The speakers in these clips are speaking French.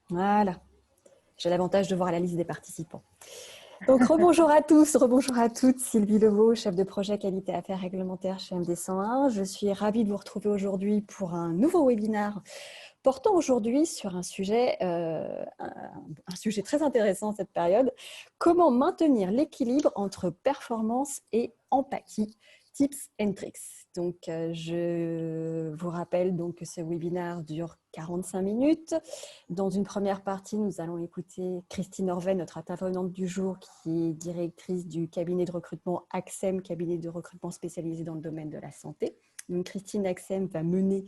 Voilà, j'ai l'avantage de voir la liste des participants. Donc, rebonjour à tous, rebonjour à toutes. Sylvie Levaux, chef de projet qualité affaires réglementaires chez MD 101. Je suis ravie de vous retrouver aujourd'hui pour un nouveau webinaire portant aujourd'hui sur un sujet très intéressant en cette période. Comment maintenir l'équilibre entre performance et empathie? Tips and tricks. Donc, je vous rappelle donc que ce webinaire dure 45 minutes. Dans une première partie, nous allons écouter Christine Orvet, notre intervenante du jour, qui est directrice du cabinet de recrutement AXEM, cabinet de recrutement spécialisé dans le domaine de la santé. Donc, Christine AXEM va mener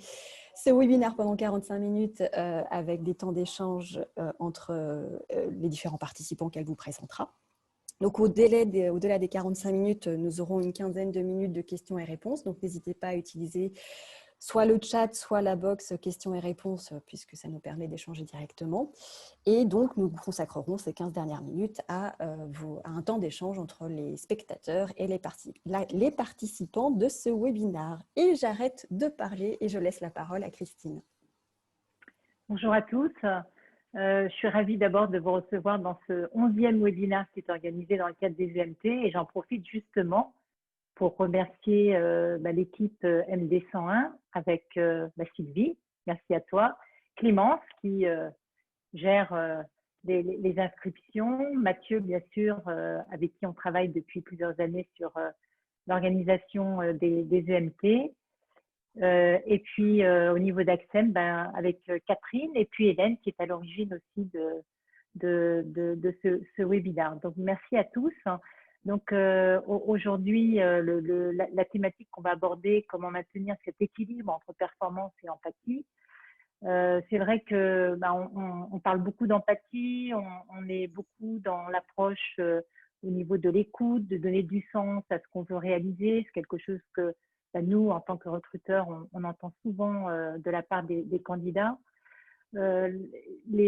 ce webinaire pendant 45 minutes avec des temps d'échange entre les différents participants qu'elle vous présentera. Donc, au-delà des 45 minutes, nous aurons une quinzaine de minutes de questions et réponses. Donc, n'hésitez pas à utiliser soit le chat, soit la box questions et réponses, puisque ça nous permet d'échanger directement. Et donc, nous consacrerons ces 15 dernières minutes à un temps d'échange entre les spectateurs et les participants de ce webinaire. Et j'arrête de parler et je laisse la parole à Christine. Bonjour à tous. Je suis ravie d'abord de vous recevoir dans ce 11e webinaire qui est organisé dans le cadre des EMT et j'en profite justement pour remercier l'équipe MD 101 avec Sylvie, merci à toi, Clémence qui gère les inscriptions, Mathieu bien sûr avec qui on travaille depuis plusieurs années sur l'organisation des EMT. Et puis au niveau d'Axem, avec Catherine et puis Hélène qui est à l'origine aussi de ce webinaire. Donc merci à tous. Donc aujourd'hui, la thématique qu'on va aborder, comment maintenir cet équilibre entre performance et empathie. C'est vrai que on parle beaucoup d'empathie, on est beaucoup dans l'approche au niveau de l'écoute, de donner du sens à ce qu'on veut réaliser. C'est quelque chose que nous, en tant que recruteurs, on entend souvent de la part des candidats. Les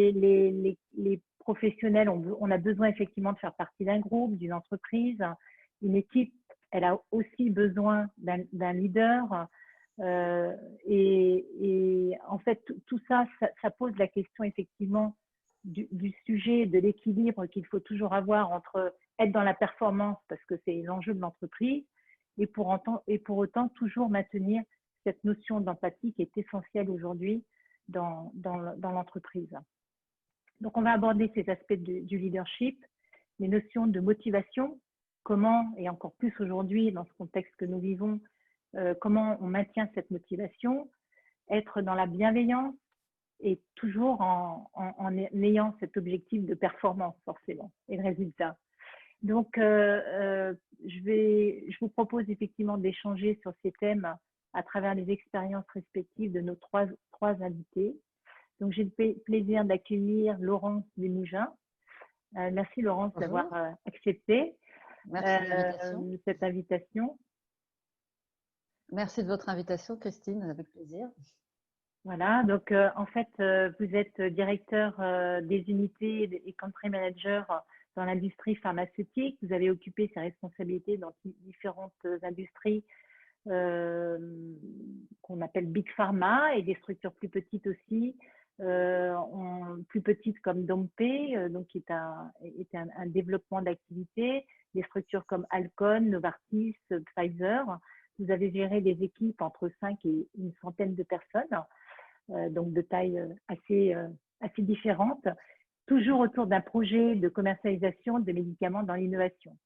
professionnels, on a besoin effectivement de faire partie d'un groupe, d'une entreprise. Une équipe, elle a aussi besoin d'un leader. Et en fait, tout ça, ça pose la question effectivement du sujet, de l'équilibre qu'il faut toujours avoir entre être dans la performance, parce que c'est l'enjeu de l'entreprise, et pour autant toujours maintenir cette notion d'empathie qui est essentielle aujourd'hui dans l'entreprise. Donc, on va aborder ces aspects du leadership, les notions de motivation, comment, et encore plus aujourd'hui dans ce contexte que nous vivons, comment on maintient cette motivation, être dans la bienveillance et toujours en ayant cet objectif de performance forcément et de résultat. Donc, je vous propose effectivement d'échanger sur ces thèmes à travers les expériences respectives de nos trois invités. Donc, j'ai le plaisir d'accueillir Laurence Desmougins. Merci Laurence d'avoir accepté cette invitation. Merci de votre invitation, Christine, avec plaisir. Voilà, donc en fait, vous êtes directeur des unités et country manager dans l'industrie pharmaceutique. Vous avez occupé ces responsabilités dans différentes industries qu'on appelle Big Pharma et des structures plus petites aussi, plus petites comme Dompe, donc qui est un développement d'activité, des structures comme Alcon, Novartis, Pfizer. Vous avez géré des équipes entre 5 et une centaine de personnes, donc de taille assez différentes, toujours autour d'un projet de commercialisation de médicaments dans l'innovation.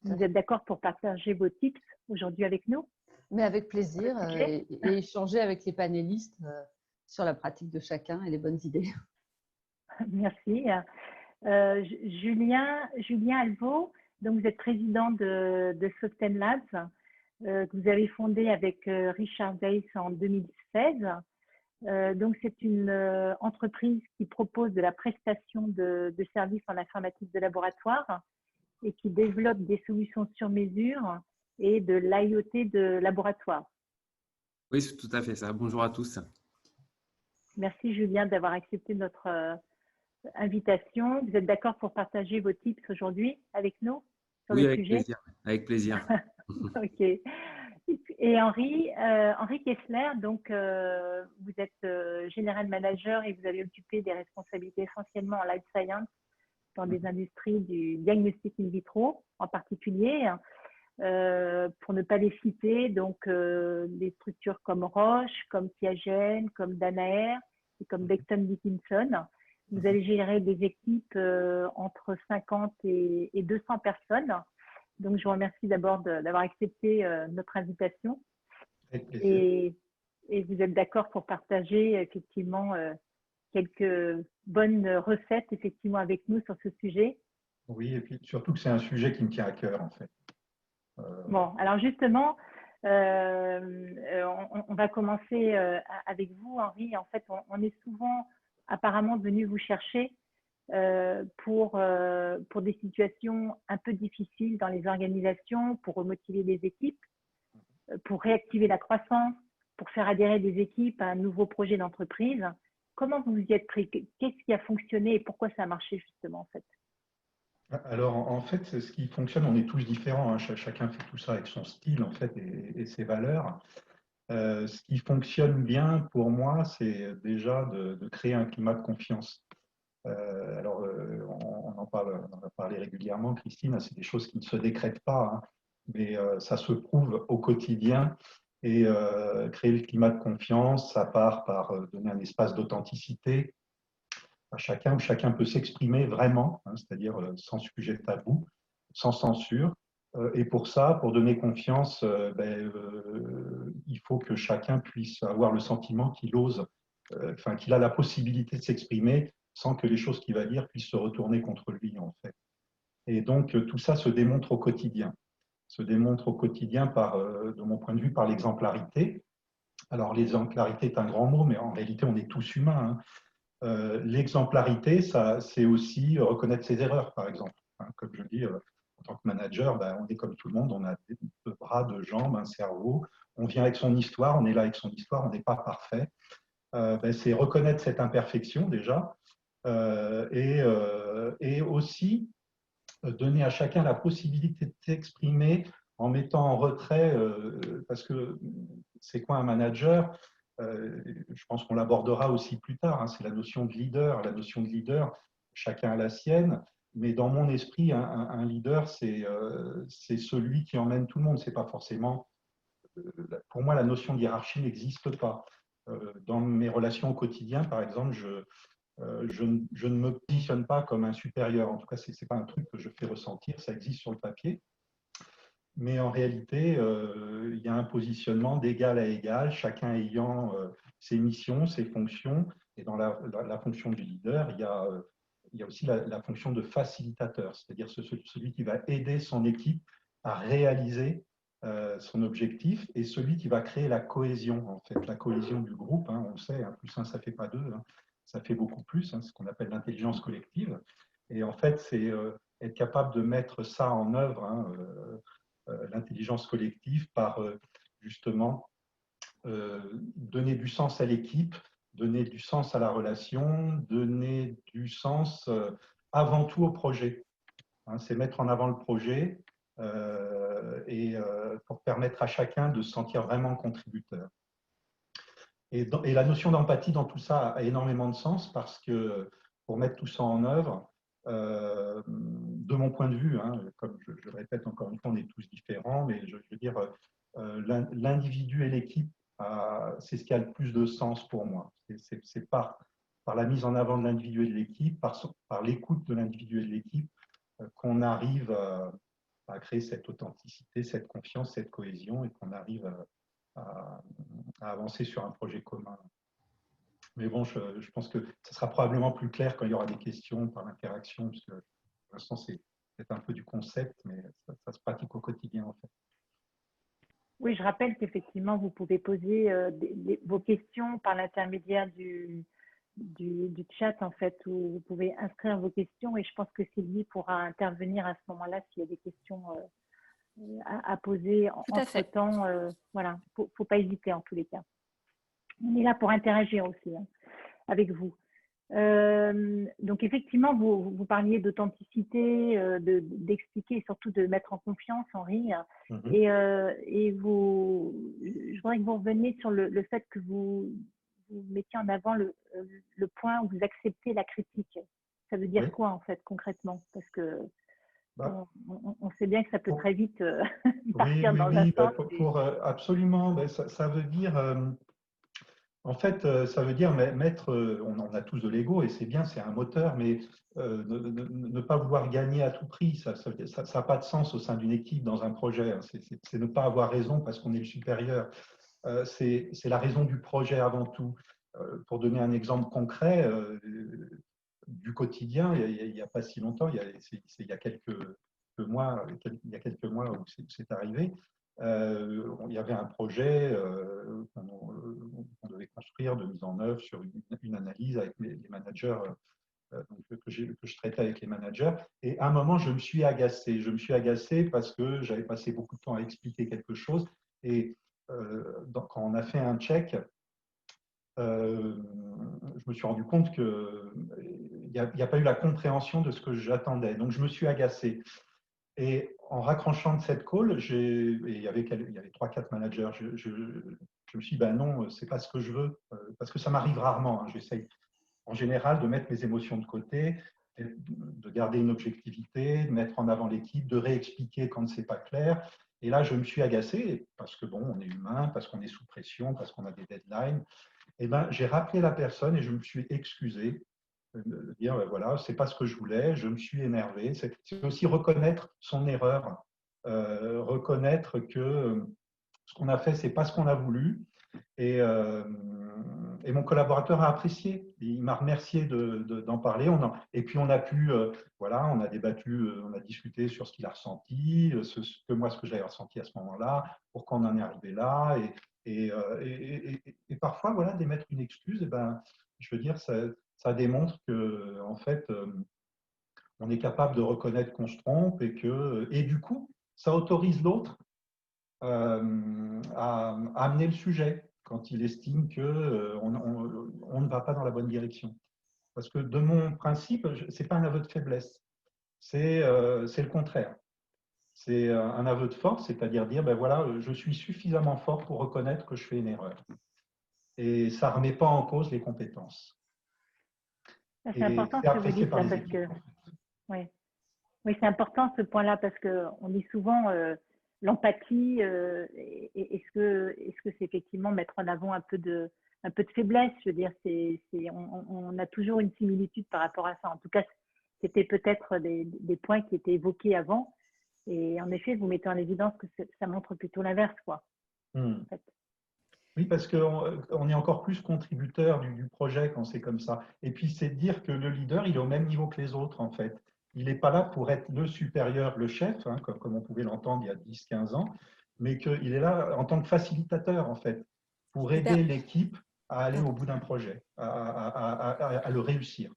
Vous êtes d'accord pour partager vos tips aujourd'hui avec nous? Mais avec plaisir et échanger avec les panélistes sur la pratique de chacun et les bonnes idées. Merci. Julien Alvaux, donc vous êtes président de Soften Labs, que vous avez fondé avec Richard Weiss en 2016. Donc, c'est une entreprise qui propose de la prestation de services en informatique de laboratoire et qui développe des solutions sur mesure et de l'IoT de laboratoire. Oui, c'est tout à fait ça. Bonjour à tous. Merci Julien d'avoir accepté notre invitation. Vous êtes d'accord pour partager vos tips aujourd'hui avec nous sur le sujet? Avec plaisir. Ok. Et Henri Kessler, donc vous êtes General Manager et vous avez occupé des responsabilités essentiellement en life science dans des industries du diagnostic in vitro en particulier. Pour ne pas les citer, donc des structures comme Roche, comme Qiagen, comme Danaher et comme Becton Dickinson. Vous allez gérer des équipes entre 50 et 200 personnes. Donc, je vous remercie d'abord d'avoir accepté notre invitation. Et vous êtes d'accord pour partager effectivement quelques bonnes recettes effectivement avec nous sur ce sujet. Oui, et puis surtout que c'est un sujet qui me tient à cœur en fait. Bon, alors justement, on va commencer avec vous, Henri. En fait, on est souvent apparemment venu vous chercher pour des situations un peu difficiles dans les organisations, pour remotiver les équipes, pour réactiver la croissance, pour faire adhérer des équipes à un nouveau projet d'entreprise. Comment vous y êtes pris? Qu'est-ce qui a fonctionné et pourquoi ça a marché justement en fait? Alors, en fait, ce qui fonctionne, on est tous différents, hein. Chacun fait tout ça avec son style, en fait, et ses valeurs. Ce qui fonctionne bien pour moi, c'est déjà de créer un climat de confiance. On en a parlé régulièrement, Christine, c'est des choses qui ne se décrètent pas, hein, mais ça se prouve au quotidien. Et créer le climat de confiance, ça part par donner un espace d'authenticité à chacun, où chacun peut s'exprimer vraiment, hein, c'est-à-dire sans sujet tabou, sans censure. Et pour ça, pour donner confiance, il faut que chacun puisse avoir le sentiment qu'il ose, qu'il a la possibilité de s'exprimer sans que les choses qu'il va dire puissent se retourner contre lui, en fait. Et donc, tout ça se démontre au quotidien. Se démontre au quotidien de mon point de vue, par l'exemplarité. Alors, l'exemplarité est un grand mot, mais en réalité, on est tous humains, hein. L'exemplarité, c'est aussi reconnaître ses erreurs, par exemple. Hein, comme je dis, en tant que manager, on est comme tout le monde, on a deux bras, deux jambes, un cerveau. On vient avec son histoire, on est là avec son histoire, on n'est pas parfait. C'est reconnaître cette imperfection déjà, et aussi donner à chacun la possibilité de s'exprimer en mettant en retrait, parce que c'est quoi un manager? Je pense qu'on l'abordera aussi plus tard, hein, c'est la notion de leader. La notion de leader, chacun a la sienne, mais dans mon esprit, un leader, c'est celui qui emmène tout le monde. C'est pas forcément, pour moi, la notion de hiérarchie n'existe pas. Dans mes relations au quotidien, par exemple, je ne me positionne pas comme un supérieur. En tout cas, ce n'est pas un truc que je fais ressentir, ça existe sur le papier. Mais en réalité, il y a un positionnement d'égal à égal, chacun ayant ses missions, ses fonctions. Et dans la fonction du leader, il y a aussi la fonction de facilitateur, c'est-à-dire celui qui va aider son équipe à réaliser son objectif, et celui qui va créer la cohésion, en fait, la cohésion du groupe. Hein, on le sait, hein, plus un, ça ne fait pas deux, hein, ça fait beaucoup plus, hein, ce qu'on appelle l'intelligence collective. Et en fait, c'est être capable de mettre ça en œuvre, hein, l'intelligence collective, par justement donner du sens à l'équipe, donner du sens à la relation, donner du sens avant tout au projet. Hein, c'est mettre en avant le projet pour permettre à chacun de se sentir vraiment contributeur. Et la notion d'empathie dans tout ça a énormément de sens, parce que pour mettre tout ça en œuvre, de mon point de vue, hein, comme je le répète encore une fois, on est tous différents, mais je veux dire, l'individu et l'équipe, c'est ce qui a le plus de sens pour moi. C'est par la mise en avant de l'individu et de l'équipe, par l'écoute de l'individu et de l'équipe, qu'on arrive à créer cette authenticité, cette confiance, cette cohésion, et qu'on arrive à avancer sur un projet commun. Mais bon, je pense que ce sera probablement plus clair quand il y aura des questions par l'interaction, parce que pour l'instant, c'est un peu du concept, mais ça se pratique au quotidien, en fait. Oui, je rappelle qu'effectivement, vous pouvez poser vos questions par l'intermédiaire du chat, en fait, où vous pouvez inscrire vos questions, et je pense que Sylvie pourra intervenir à ce moment-là s'il y a des questions à poser entre-temps. Voilà, faut pas hésiter en tous les cas. On est là pour interagir aussi, hein, avec vous. Donc effectivement, vous parliez d'authenticité, d'expliquer et surtout de mettre en confiance, Henri. Et je voudrais que vous reveniez sur le fait que vous mettiez en avant le point où vous acceptez la critique. Ça veut dire quoi en fait concrètement? Parce que on sait bien que ça peut très vite partir dans un sens. Absolument, ça veut dire… En fait, ça veut dire mettre, on a tous de l'ego et c'est bien, c'est un moteur, mais ne pas vouloir gagner à tout prix, ça n'a pas de sens au sein d'une équipe, dans un projet. C'est ne pas avoir raison parce qu'on est le supérieur. C'est la raison du projet avant tout. Pour donner un exemple concret du quotidien, il n'y a pas si longtemps, il y a quelques mois où c'est arrivé. Il y avait un projet qu'on devait construire de mise en œuvre sur une analyse avec les managers, que je traitais avec les managers. Et à un moment, je me suis agacé. Je me suis agacé parce que j'avais passé beaucoup de temps à expliquer quelque chose. Et quand on a fait un check, je me suis rendu compte qu'il n'y a pas eu la compréhension de ce que j'attendais. Donc, je me suis agacé. Et en raccrochant de cette call, il y avait 3-4 managers, je me suis dit, ben non, c'est pas ce que je veux, parce que ça m'arrive rarement. J'essaye en général de mettre mes émotions de côté, de garder une objectivité, de mettre en avant l'équipe, de réexpliquer quand c'est pas clair. Et là, je me suis agacé, parce que bon, on est humain, parce qu'on est sous pression, parce qu'on a des deadlines. Et ben, j'ai rappelé la personne et je me suis excusé de dire voilà, c'est pas ce que je voulais, je me suis énervé. C'est aussi reconnaître son erreur, reconnaître que ce qu'on a fait, c'est pas ce qu'on a voulu. Et mon collaborateur a apprécié. Il m'a remercié d'en parler. Et puis on a pu, voilà, on a débattu, on a discuté sur ce qu'il a ressenti, ce que j'avais ressenti à ce moment-là, pourquoi on en est arrivé là. Et parfois, voilà, d'émettre une excuse, et ben, je veux dire, ça démontre que, en fait, on est capable de reconnaître qu'on se trompe et du coup, ça autorise l'autre à amener le sujet quand il estime qu'on on ne va pas dans la bonne direction. Parce que de mon principe, ce n'est pas un aveu de faiblesse, c'est le contraire. C'est un aveu de force, c'est-à-dire dire, ben voilà, je suis suffisamment fort pour reconnaître que je fais une erreur. Et ça ne remet pas en cause les compétences. C'est important ce que vous dites là, parce que… Oui, c'est important ce point-là, parce qu'on dit souvent l'empathie, est-ce que c'est effectivement mettre en avant un peu de faiblesse? Je veux dire, on a toujours une similitude par rapport à ça. En tout cas, c'était peut-être des points qui étaient évoqués avant. Et en effet, vous mettez en évidence que ça montre plutôt l'inverse, quoi. En fait. Oui, parce qu'on est encore plus contributeur du projet quand c'est comme ça. Et puis, c'est de dire que le leader, il est au même niveau que les autres, en fait. Il n'est pas là pour être le supérieur, le chef, hein, comme on pouvait l'entendre il y a 10-15 ans, mais qu'il est là en tant que facilitateur, en fait, pour aider l'équipe à aller au bout d'un projet, à le réussir.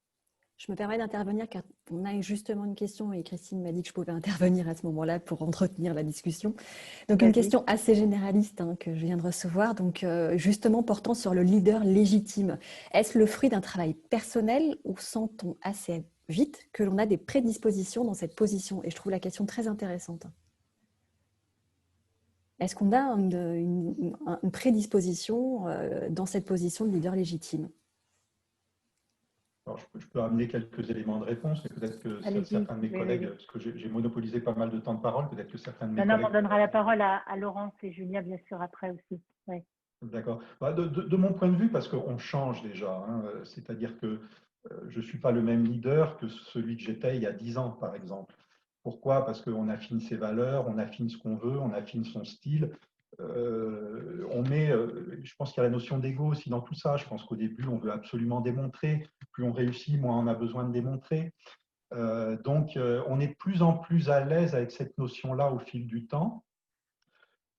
Je me permets d'intervenir car on a justement une question et Christine m'a dit que je pouvais intervenir à ce moment-là pour entretenir la discussion. Donc une question assez généraliste que je viens de recevoir, donc justement portant sur le leader légitime. Est-ce le fruit d'un travail personnel ou sent-on assez vite que l'on a des prédispositions dans cette position? Et je trouve la question très intéressante. Est-ce qu'on a une prédisposition dans cette position de leader légitime? Alors, je peux amener quelques éléments de réponse, mais peut-être que certains de mes collègues, parce que j'ai monopolisé pas mal de temps de parole, peut-être que certains de mes collègues… on donnera la parole à Laurence et Julia, bien sûr, après aussi. Ouais. D'accord. De mon point de vue, parce qu'on change déjà, hein, c'est-à-dire que je ne suis pas le même leader que celui que j'étais il y a 10 ans, par exemple. Pourquoi? Parce qu'on affine ses valeurs, on affine ce qu'on veut, on affine son style. Je pense qu'il y a la notion d'ego aussi dans tout ça. Je pense qu'au début, on veut absolument démontrer. Plus on réussit, moins on a besoin de démontrer. Donc, on est de plus en plus à l'aise avec cette notion-là au fil du temps.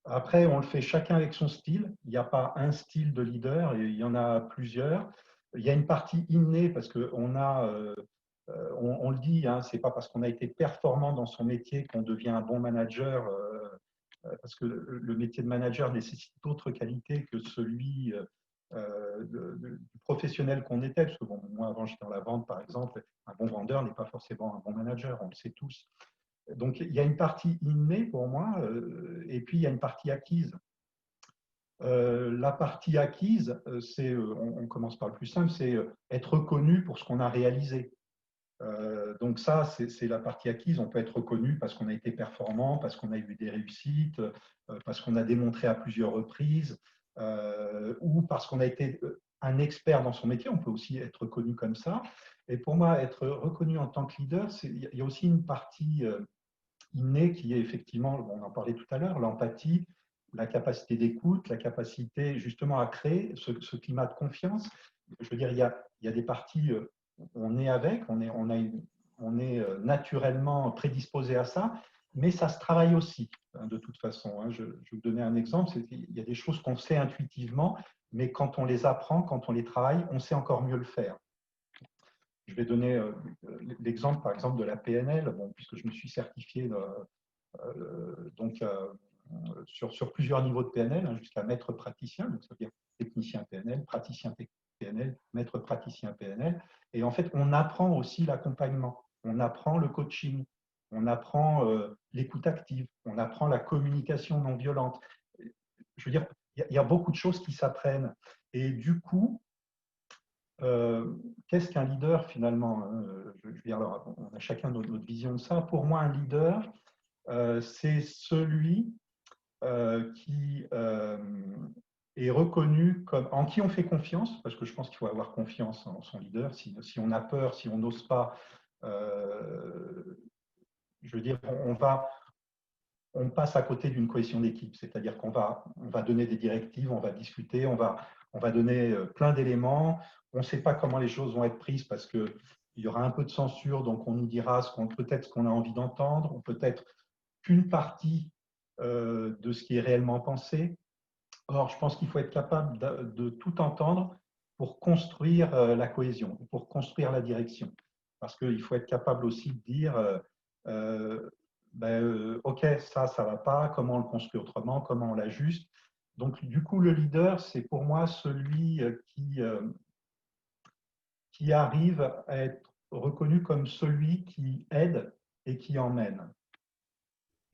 Après, on le fait chacun avec son style. Il n'y a pas un style de leader, il y en a plusieurs. Il y a une partie innée parce qu'on on le dit, hein, ce n'est pas parce qu'on a été performant dans son métier qu'on devient un bon manager, parce que le métier de manager nécessite d'autres qualités que celui du professionnel qu'on était. Parce que bon, moi, avant, j'étais dans la vente, par exemple. Un bon vendeur n'est pas forcément un bon manager, on le sait tous. Donc, il y a une partie innée pour moi, et puis il y a une partie acquise. La partie acquise, on commence par le plus simple, c'est être reconnu pour ce qu'on a réalisé. Donc ça, c'est la partie acquise. On peut être reconnu parce qu'on a été performant, parce qu'on a eu des réussites, parce qu'on a démontré à plusieurs reprises, ou parce qu'on a été un expert dans son métier. On peut aussi être reconnu comme ça. Et pour moi, être reconnu en tant que leader, il y a aussi une partie innée qui est effectivement, on en parlait tout à l'heure, l'empathie, la capacité d'écoute, la capacité justement à créer ce climat de confiance. Je veux dire, il y a des parties, on est avec, on est naturellement prédisposé à ça, mais ça se travaille aussi, hein, de toute façon. Hein. Je vais vous donner un exemple, il y a des choses qu'on sait intuitivement, mais quand on les apprend, quand on les travaille, on sait encore mieux le faire. Je vais donner l'exemple, par exemple, de la PNL, bon, puisque je me suis certifié donc, sur plusieurs niveaux de PNL, hein, jusqu'à maître praticien, donc ça veut dire technicien PNL, praticien PNL, maître praticien PNL. Et en fait, on apprend aussi l'accompagnement, on apprend le coaching, on apprend l'écoute active, on apprend la communication non violente. Je veux dire, il y a beaucoup de choses qui s'apprennent. Et du coup, qu'est-ce qu'un leader finalement, hein? Je veux dire, alors, on a chacun notre vision de ça. Pour moi, un leader, c'est celui qui est reconnu comme en qui on fait confiance, parce que je pense qu'il faut avoir confiance en son leader. Si on a peur, si on n'ose pas, je veux dire, on passe à côté d'une cohésion d'équipe. C'est-à-dire qu'on on va donner des directives, on va discuter, on va donner plein d'éléments. On ne sait pas comment les choses vont être prises parce qu'il y aura un peu de censure, donc on nous dira peut-être ce qu'on a envie d'entendre, ou peut-être qu'une partie de ce qui est réellement pensé. Or, je pense qu'il faut être capable de tout entendre pour construire la cohésion, pour construire la direction. Parce qu'il faut être capable aussi de dire OK, ça ne va pas, comment on le construit autrement, comment on l'ajuste. Donc, du coup, le leader, c'est pour moi celui qui arrive à être reconnu comme celui qui aide et qui emmène.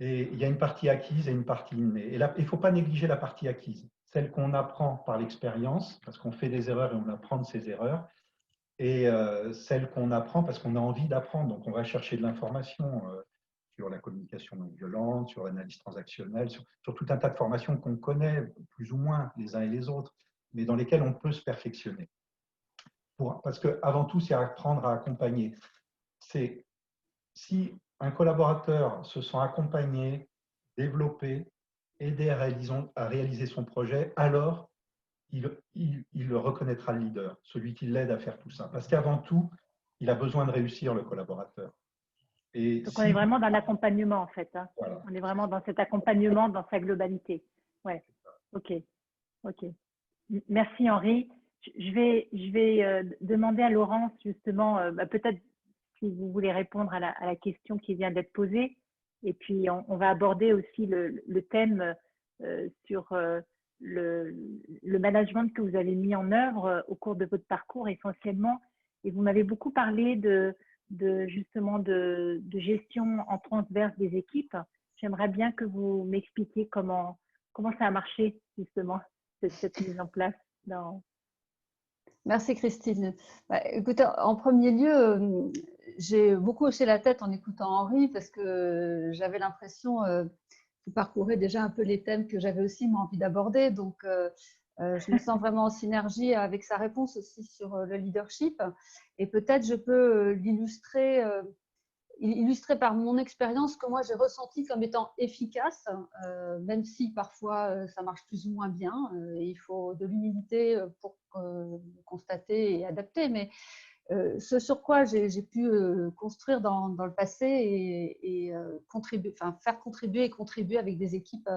Et il y a une partie acquise et une partie innée. Et là, il ne faut pas négliger la partie acquise, celle qu'on apprend par l'expérience, parce qu'on fait des erreurs et on apprend de ses erreurs, et celle qu'on apprend parce qu'on a envie d'apprendre. Donc, on va chercher de l'information sur la communication non violente, sur l'analyse transactionnelle, sur tout un tas de formations qu'on connaît plus ou moins les uns et les autres, mais dans lesquelles on peut se perfectionner. Parce qu'avant tout, c'est apprendre à accompagner. C'est si un collaborateur se sent accompagné, développé, aidé à réaliser son projet, alors il le reconnaîtra le leader, celui qui l'aide à faire tout ça. Parce qu'avant tout, il a besoin de réussir, le collaborateur. Et donc, on est vraiment dans l'accompagnement, en fait. Hein. Voilà. On est vraiment dans cet accompagnement dans sa globalité. Ouais. OK. Merci, Henri. Je vais demander à Laurence, justement, peut-être si vous voulez répondre à la question qui vient d'être posée. Et puis, on va aborder aussi le thème sur le management que vous avez mis en œuvre au cours de votre parcours essentiellement. Et vous m'avez beaucoup parlé justement de gestion en transverse des équipes. J'aimerais bien que vous m'expliquiez comment ça a marché, justement, cette mise en place dans… Merci Christine. Écoutez, en premier lieu, j'ai beaucoup hoché la tête en écoutant Henri parce que j'avais l'impression qu'il parcourait déjà un peu les thèmes que j'avais aussi envie d'aborder. Donc, je me sens vraiment en synergie avec sa réponse aussi sur le leadership. Et peut-être je peux illustrer par mon expérience que moi j'ai ressenti comme étant efficace, même si parfois ça marche plus ou moins bien. Il faut de l'humilité pour constater et adapter. Mais ce sur quoi j'ai pu construire dans le passé et faire contribuer et contribuer avec des équipes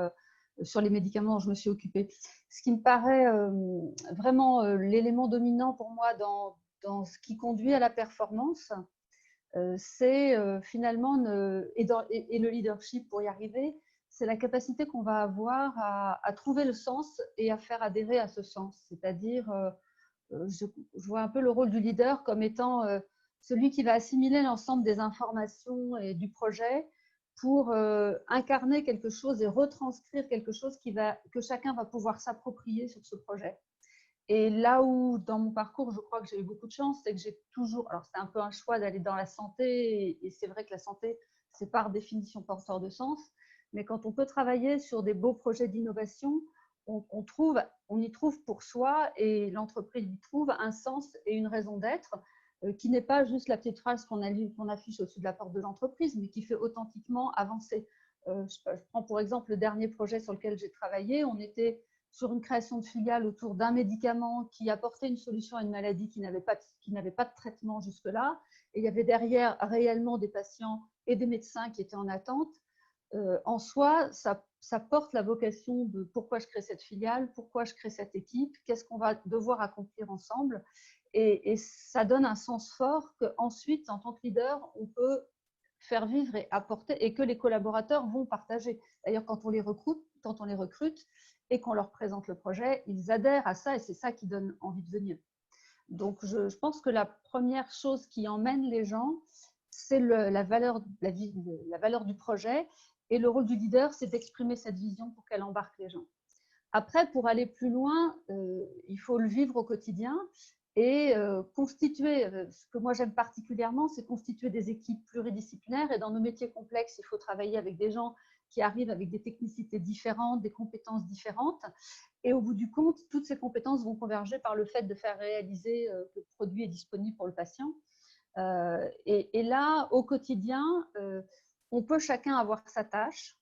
sur les médicaments dont je me suis occupée. Ce qui me paraît vraiment l'élément dominant pour moi dans ce qui conduit à la performance, c'est finalement, et le leadership pour y arriver, c'est la capacité qu'on va avoir à trouver le sens et à faire adhérer à ce sens. C'est-à-dire, je vois un peu le rôle du leader comme étant celui qui va assimiler l'ensemble des informations et du projet pour incarner quelque chose et retranscrire quelque chose que chacun va pouvoir s'approprier sur ce projet. Et là où, dans mon parcours, je crois que j'ai eu beaucoup de chance, c'est que j'ai toujours… Alors, c'est un peu un choix d'aller dans la santé, et c'est vrai que la santé, c'est par définition porteur de sens. Mais quand on peut travailler sur des beaux projets d'innovation, on y trouve pour soi et l'entreprise y trouve un sens et une raison d'être qui n'est pas juste la petite phrase qu'on affiche au-dessus de la porte de l'entreprise, mais qui fait authentiquement avancer. Je prends pour exemple le dernier projet sur lequel j'ai travaillé. On était sur une création de filiale autour d'un médicament qui apportait une solution à une maladie qui n'avait pas de traitement jusque-là. Et il y avait derrière réellement des patients et des médecins qui étaient en attente. En soi, ça porte la vocation de pourquoi je crée cette filiale, pourquoi je crée cette équipe, qu'est-ce qu'on va devoir accomplir ensemble. Et ça donne un sens fort qu'ensuite, en tant que leader, on peut faire vivre et apporter et que les collaborateurs vont partager. D'ailleurs, quand on les recrute et qu'on leur présente le projet, ils adhèrent à ça et c'est ça qui donne envie de venir. Donc, je pense que la première chose qui emmène les gens, c'est la valeur du projet, et le rôle du leader, c'est d'exprimer cette vision pour qu'elle embarque les gens. Après, pour aller plus loin, il faut le vivre au quotidien et constituer, ce que moi j'aime particulièrement, c'est constituer des équipes pluridisciplinaires. Et dans nos métiers complexes, il faut travailler avec des gens qui arrivent avec des technicités différentes, des compétences différentes. Et au bout du compte, toutes ces compétences vont converger par le fait de faire réaliser que le produit est disponible pour le patient. Et là, au quotidien, on peut chacun avoir sa tâche.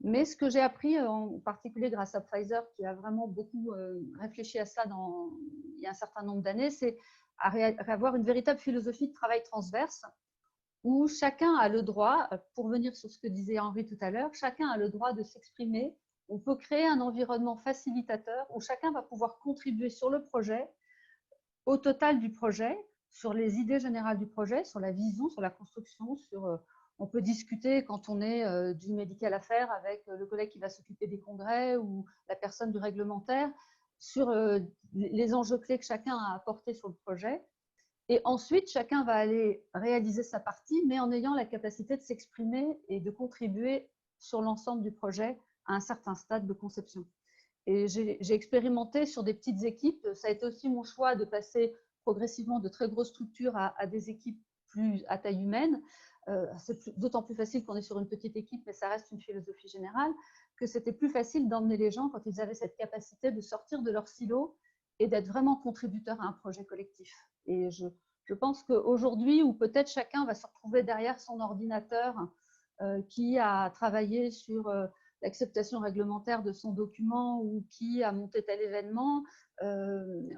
Mais ce que j'ai appris, en particulier grâce à Pfizer, qui a vraiment beaucoup réfléchi à ça il y a un certain nombre d'années, c'est avoir une véritable philosophie de travail transverse où chacun a le droit, pour venir sur ce que disait Henri tout à l'heure, chacun a le droit de s'exprimer. On peut créer un environnement facilitateur où chacun va pouvoir contribuer sur le projet, au total du projet, sur les idées générales du projet, sur la vision, sur la construction, on peut discuter quand on est du médical affaires avec le collègue qui va s'occuper des congrès ou la personne du réglementaire sur les enjeux clés que chacun a apportés sur le projet. Et ensuite, chacun va aller réaliser sa partie, mais en ayant la capacité de s'exprimer et de contribuer sur l'ensemble du projet à un certain stade de conception. Et j'ai expérimenté sur des petites équipes. Ça a été aussi mon choix de passer progressivement de très grosses structures à des équipes plus à taille humaine. C'est d'autant plus facile qu'on est sur une petite équipe, mais ça reste une philosophie générale, que c'était plus facile d'emmener les gens quand ils avaient cette capacité de sortir de leur silo et d'être vraiment contributeurs à un projet collectif. Et je pense qu'aujourd'hui, où peut-être chacun va se retrouver derrière son ordinateur qui a travaillé sur l'acceptation réglementaire de son document ou qui a monté tel événement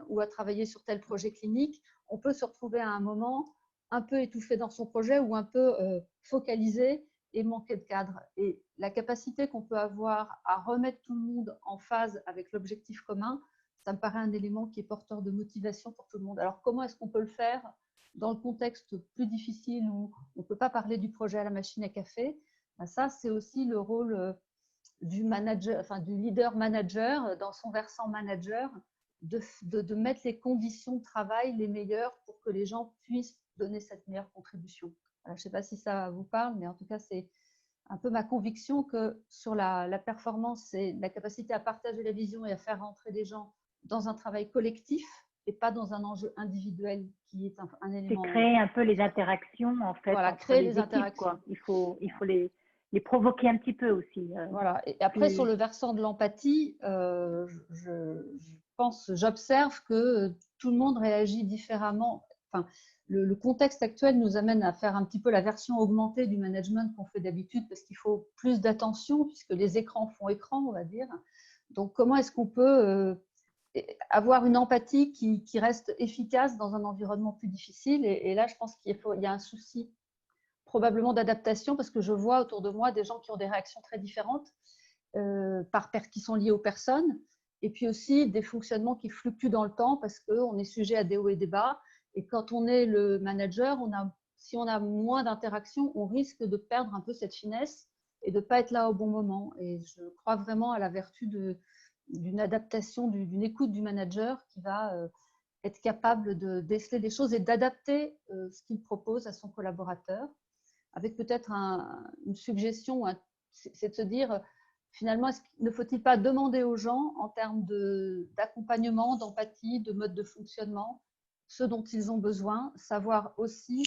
ou a travaillé sur tel projet clinique, on peut se retrouver à un moment un peu étouffé dans son projet ou un peu focalisé et manquer de cadre. Et la capacité qu'on peut avoir à remettre tout le monde en phase avec l'objectif commun, ça me paraît un élément qui est porteur de motivation pour tout le monde. Alors, comment est-ce qu'on peut le faire dans le contexte plus difficile où on ne peut pas parler du projet à la machine à café? Ça, c'est aussi le rôle du manager, enfin du leader manager dans son versant manager, de mettre les conditions de travail les meilleures pour que les gens puissent donner cette meilleure contribution. Alors, je ne sais pas si ça vous parle, mais en tout cas, c'est un peu ma conviction que sur la performance, c'est la capacité à partager la vision et à faire rentrer les gens dans un travail collectif et pas dans un enjeu individuel qui est un élément… C'est créer un peu les interactions, en fait, voilà, entre créer les les équipes, interactions. quoi. Il faut les provoquer un petit peu aussi. Voilà. Et après, sur le versant de l'empathie, j'observe que tout le monde réagit différemment. Enfin, le contexte actuel nous amène à faire un petit peu la version augmentée du management qu'on fait d'habitude parce qu'il faut plus d'attention puisque les écrans font écran, on va dire. Donc, comment est-ce qu'on peut avoir une empathie qui reste efficace dans un environnement plus difficile? Et là, je pense qu'il y a un souci probablement d'adaptation parce que je vois autour de moi des gens qui ont des réactions très différentes qui sont liées aux personnes et puis aussi des fonctionnements qui fluctuent dans le temps parce qu'on est sujet à des hauts et des bas et quand on est le manager, si on a moins d'interaction, on risque de perdre un peu cette finesse et de ne pas être là au bon moment. Et je crois vraiment à la vertu d'une adaptation, d'une écoute du manager qui va être capable de déceler des choses et d'adapter ce qu'il propose à son collaborateur, avec peut-être une suggestion, c'est de se dire finalement, ne faut-il pas demander aux gens en termes d'accompagnement, d'empathie, de mode de fonctionnement, ce dont ils ont besoin, savoir aussi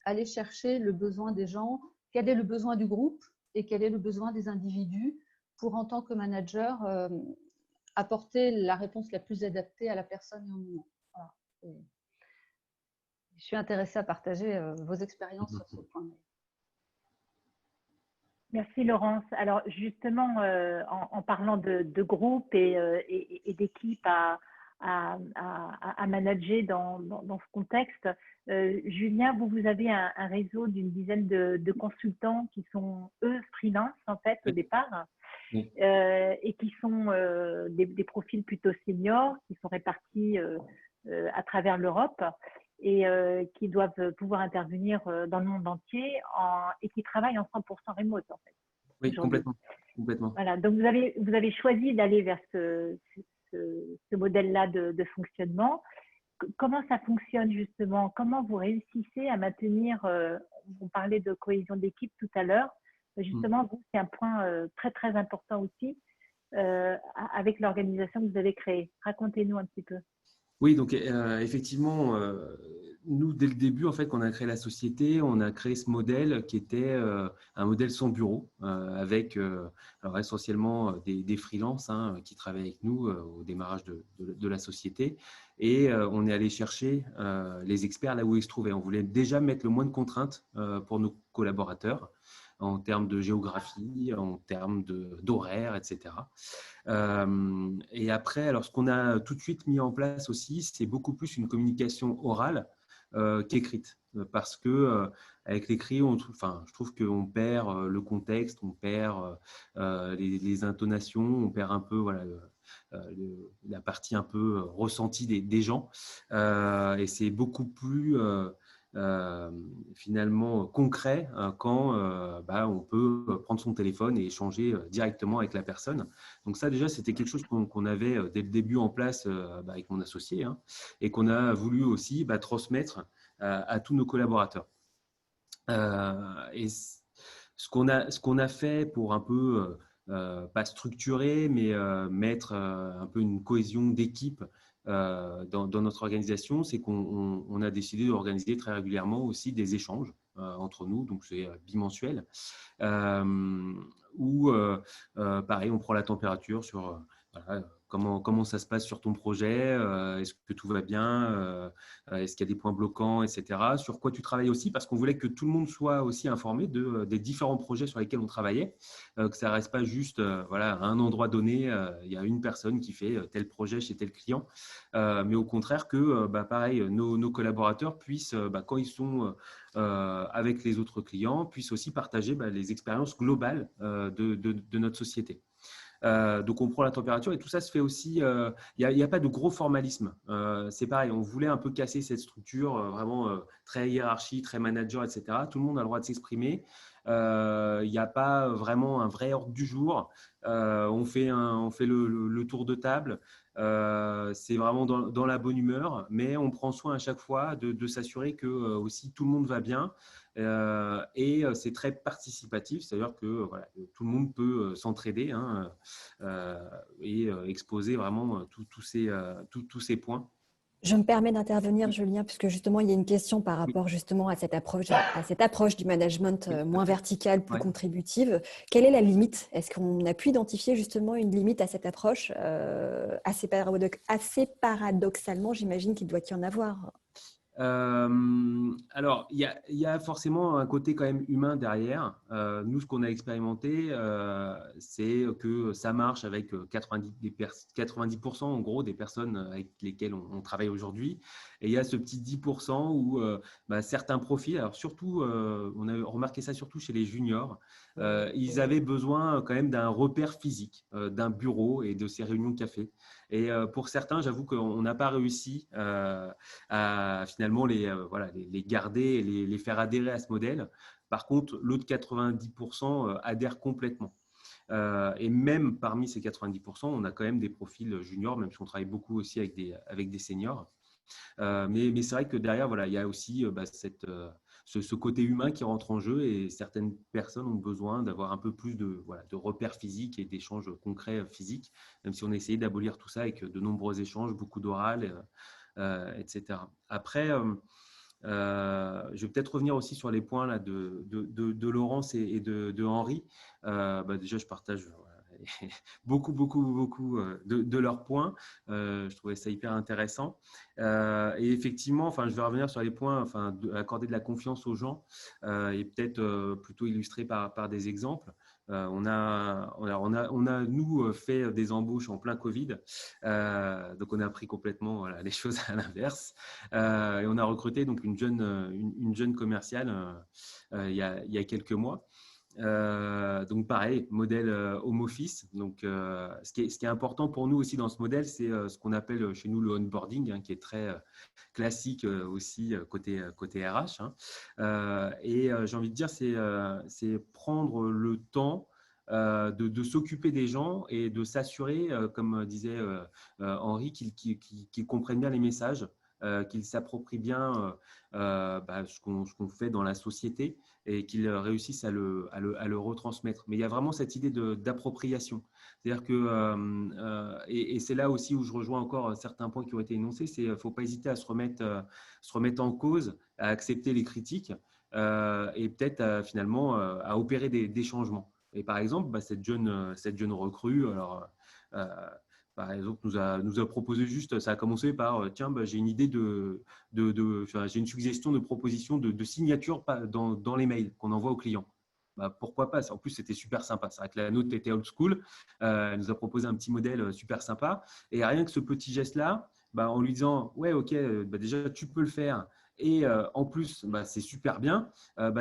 aller chercher le besoin des gens, quel est le besoin du groupe et quel est le besoin des individus pour, en tant que manager, apporter la réponse la plus adaptée à la personne et au moment. Voilà. Je suis intéressée à partager vos expériences sur ce point. Merci Laurence. Alors justement, en parlant de groupe et d'équipe à manager dans ce contexte, Julien, vous avez un réseau d'une dizaine de consultants qui sont, eux, freelance en fait au départ, et qui sont des profils plutôt seniors, qui sont répartis à travers l'Europe et qui doivent pouvoir intervenir dans le monde entier et qui travaillent en 100% remote en fait. Oui, complètement. Voilà, donc vous avez choisi d'aller vers ce modèle-là de fonctionnement. Comment ça fonctionne justement? Comment vous réussissez à maintenir, on parlait de cohésion d'équipe tout à l'heure, justement, vous, c'est un point très très important aussi avec l'organisation que vous avez créée. Racontez-nous un petit peu. Oui, donc effectivement, nous, dès le début, en fait, quand on a créé la société, on a créé ce modèle qui était un modèle sans bureau, avec alors essentiellement des freelances qui travaillent avec nous au démarrage de la société. Et on est allé chercher les experts là où ils se trouvaient. On voulait déjà mettre le moins de contraintes pour nos collaborateurs, en termes de géographie, en termes d'horaire, etc. Et après, alors ce qu'on a tout de suite mis en place aussi, c'est beaucoup plus une communication orale qu'écrite, parce que avec l'écrit, je trouve qu'on perd le contexte, on perd les intonations, on perd un peu la partie un peu ressentie des gens, et c'est beaucoup plus finalement concret quand on peut prendre son téléphone et échanger directement avec la personne. Donc ça déjà c'était quelque chose qu'on avait dès le début en place avec mon associé, et qu'on a voulu aussi transmettre à tous nos collaborateurs. Et ce qu'on a fait pour un peu pas structurer, mais mettre un peu une cohésion d'équipe dans notre organisation, c'est qu'on a décidé d'organiser très régulièrement aussi des échanges entre nous, donc c'est bimensuel, où pareil, on prend la température sur comment ça se passe sur ton projet, est-ce que tout va bien, est-ce qu'il y a des points bloquants, etc. Sur quoi tu travailles aussi, parce qu'on voulait que tout le monde soit aussi informé des différents projets sur lesquels on travaillait, que ça ne reste pas juste à un endroit donné, il y a une personne qui fait tel projet chez tel client, mais au contraire que pareil, nos collaborateurs puissent, quand ils sont avec les autres clients, puissent aussi partager les expériences globales de notre société. Donc on prend la température et tout ça se fait aussi, il n'y a pas de gros formalisme, c'est pareil, on voulait un peu casser cette structure vraiment très hiérarchie, très manager, etc. Tout le monde a le droit de s'exprimer, il n'y a pas vraiment un vrai ordre du jour, on fait le tour de table, c'est vraiment dans la bonne humeur, mais on prend soin à chaque fois de s'assurer que aussi tout le monde va bien. Et c'est très participatif, c'est-à-dire que tout le monde peut s'entraider et exposer vraiment tous ces points. Je me permets d'intervenir, Julien, puisque justement, il y a une question par rapport justement à cette approche du management moins verticale, plus contributive. Quelle est la limite? Est-ce qu'on a pu identifier justement une limite à cette approche? Assez paradoxalement, j'imagine qu'il doit y en avoir. Alors, il y a forcément un côté quand même humain derrière. Nous, ce qu'on a expérimenté, c'est que ça marche avec 90% en gros des personnes avec lesquelles on travaille aujourd'hui. Et il y a ce petit 10% où certains profils, alors surtout, on a remarqué ça surtout chez les juniors, ils avaient besoin quand même d'un repère physique, d'un bureau et de ces réunions de café. Et pour certains, j'avoue qu'on n'a pas réussi à finalement les garder et les faire adhérer à ce modèle. Par contre, l'autre 90% adhèrent complètement. Et même parmi ces 90%, on a quand même des profils juniors, même si on travaille beaucoup aussi avec des seniors. Mais c'est vrai que derrière, voilà, il y a aussi ce côté humain qui rentre en jeu et certaines personnes ont besoin d'avoir un peu plus de repères physiques et d'échanges concrets physiques, même si on a essayé d'abolir tout ça avec de nombreux échanges, beaucoup d'oral, etc. Après, je vais peut-être revenir aussi sur les points là, de Laurence et de Henri. Déjà, je partage beaucoup de leurs points. Je trouvais ça hyper intéressant. Et effectivement, je vais revenir sur les points, accorder de la confiance aux gens et peut-être plutôt illustrer par des exemples. On a nous fait des embauches en plein Covid, donc on a appris complètement les choses à l'inverse. Et on a recruté donc une jeune commerciale il y a quelques mois. Donc pareil, modèle home office. Donc, ce qui est important pour nous aussi dans ce modèle, c'est ce qu'on appelle chez nous le onboarding, qui est très classique aussi côté RH. Et j'ai envie de dire, c'est prendre le temps de s'occuper des gens et de s'assurer, comme disait Henri, qu'ils comprennent bien les messages, qu'ils s'approprient bien ce qu'on fait dans la société et qu'ils réussissent à le retransmettre. Mais il y a vraiment cette idée d'appropriation. C'est-à-dire que, et c'est là aussi où je rejoins encore certains points qui ont été énoncés, c'est qu'il ne faut pas hésiter à se remettre en cause, à accepter les critiques et peut-être finalement à opérer des changements. Et par exemple, cette jeune recrue, alors, par exemple, nous a proposé juste, ça a commencé par tiens, j'ai une idée j'ai une suggestion de proposition de signature dans les mails qu'on envoie aux clients. Pourquoi pas? En plus, c'était super sympa. C'est vrai que la nôtre était old school. Elle nous a proposé un petit modèle super sympa. Et rien que ce petit geste-là, en lui disant ouais, ok, déjà tu peux le faire. Et en plus, c'est super bien.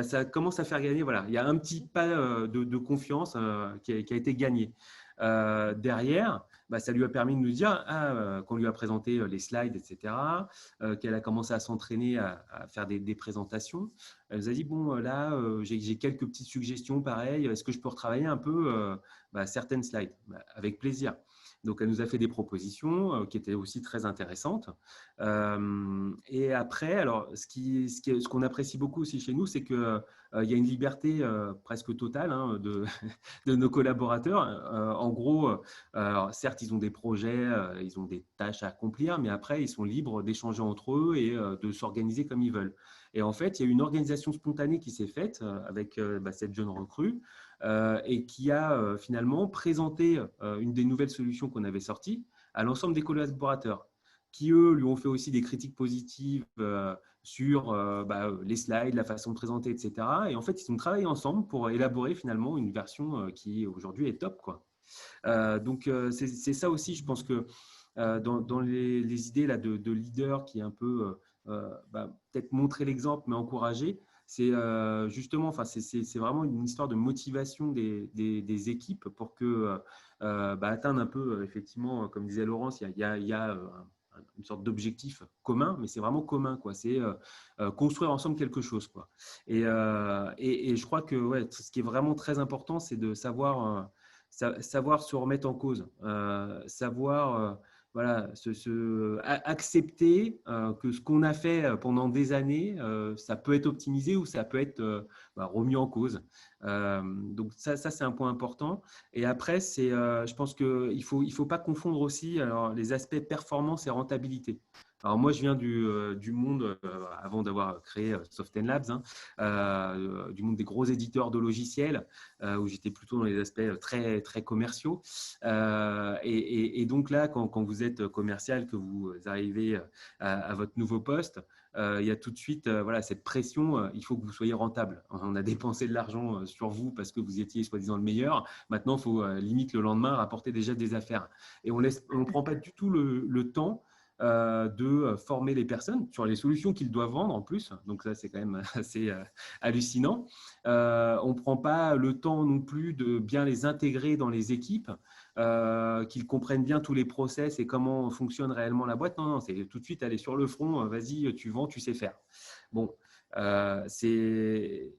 Ça commence à faire gagner. Voilà, il y a un petit pas de confiance qui a été gagné. Derrière, ça lui a permis de nous dire qu'on lui a présenté les slides, etc., qu'elle a commencé à s'entraîner à faire des présentations. Elle nous a dit, bon, là, j'ai quelques petites suggestions, pareil, est-ce que je peux retravailler un peu certaines slides? Avec plaisir. Donc, elle nous a fait des propositions qui étaient aussi très intéressantes. Et après, alors, ce qu'on apprécie beaucoup aussi chez nous, c'est qu'il y a une liberté presque totale de nos collaborateurs. En gros, alors, certes, ils ont des projets, ils ont des tâches à accomplir, mais après, ils sont libres d'échanger entre eux et de s'organiser comme ils veulent. Et en fait, il y a eu une organisation spontanée qui s'est faite avec cette jeune recrue et qui a finalement présenté une des nouvelles solutions qu'on avait sorties à l'ensemble des collaborateurs qui, eux, lui ont fait aussi des critiques positives sur les slides, la façon de présenter, etc. Et en fait, ils ont travaillé ensemble pour élaborer finalement une version qui aujourd'hui est top, quoi. Donc, c'est ça aussi, je pense que dans les idées là, de leader qui est un peu peut-être montrer l'exemple, mais encourager, c'est justement, c'est vraiment une histoire de motivation des équipes pour que atteindre un peu, effectivement, comme disait Laurence, il y a une sorte d'objectif commun, mais c'est vraiment commun, quoi. C'est construire ensemble quelque chose, quoi. Et je crois que ce qui est vraiment très important, c'est de savoir se remettre en cause, savoir accepter que ce qu'on a fait pendant des années, ça peut être optimisé ou ça peut être remis en cause. Donc ça c'est un point important. Et après, je pense qu'il faut pas confondre aussi les aspects performance et rentabilité. Alors moi, je viens du monde, avant d'avoir créé Soften Labs, du monde des gros éditeurs de logiciels, où j'étais plutôt dans les aspects très, très commerciaux. Et donc là, quand vous êtes commercial, que vous arrivez à votre nouveau poste, il y a tout de suite cette pression, il faut que vous soyez rentable. On a dépensé de l'argent sur vous parce que vous étiez soi-disant le meilleur. Maintenant, il faut limite le lendemain rapporter déjà des affaires. Et on ne prend pas du tout le temps de former les personnes sur les solutions qu'ils doivent vendre en plus. Donc ça, c'est quand même assez hallucinant. On ne prend pas le temps non plus de bien les intégrer dans les équipes. qu'ils comprennent bien tous les process et comment fonctionne réellement la boîte. Non, non, c'est tout de suite aller sur le front, vas-y, tu vends, tu sais faire. Bon, c'est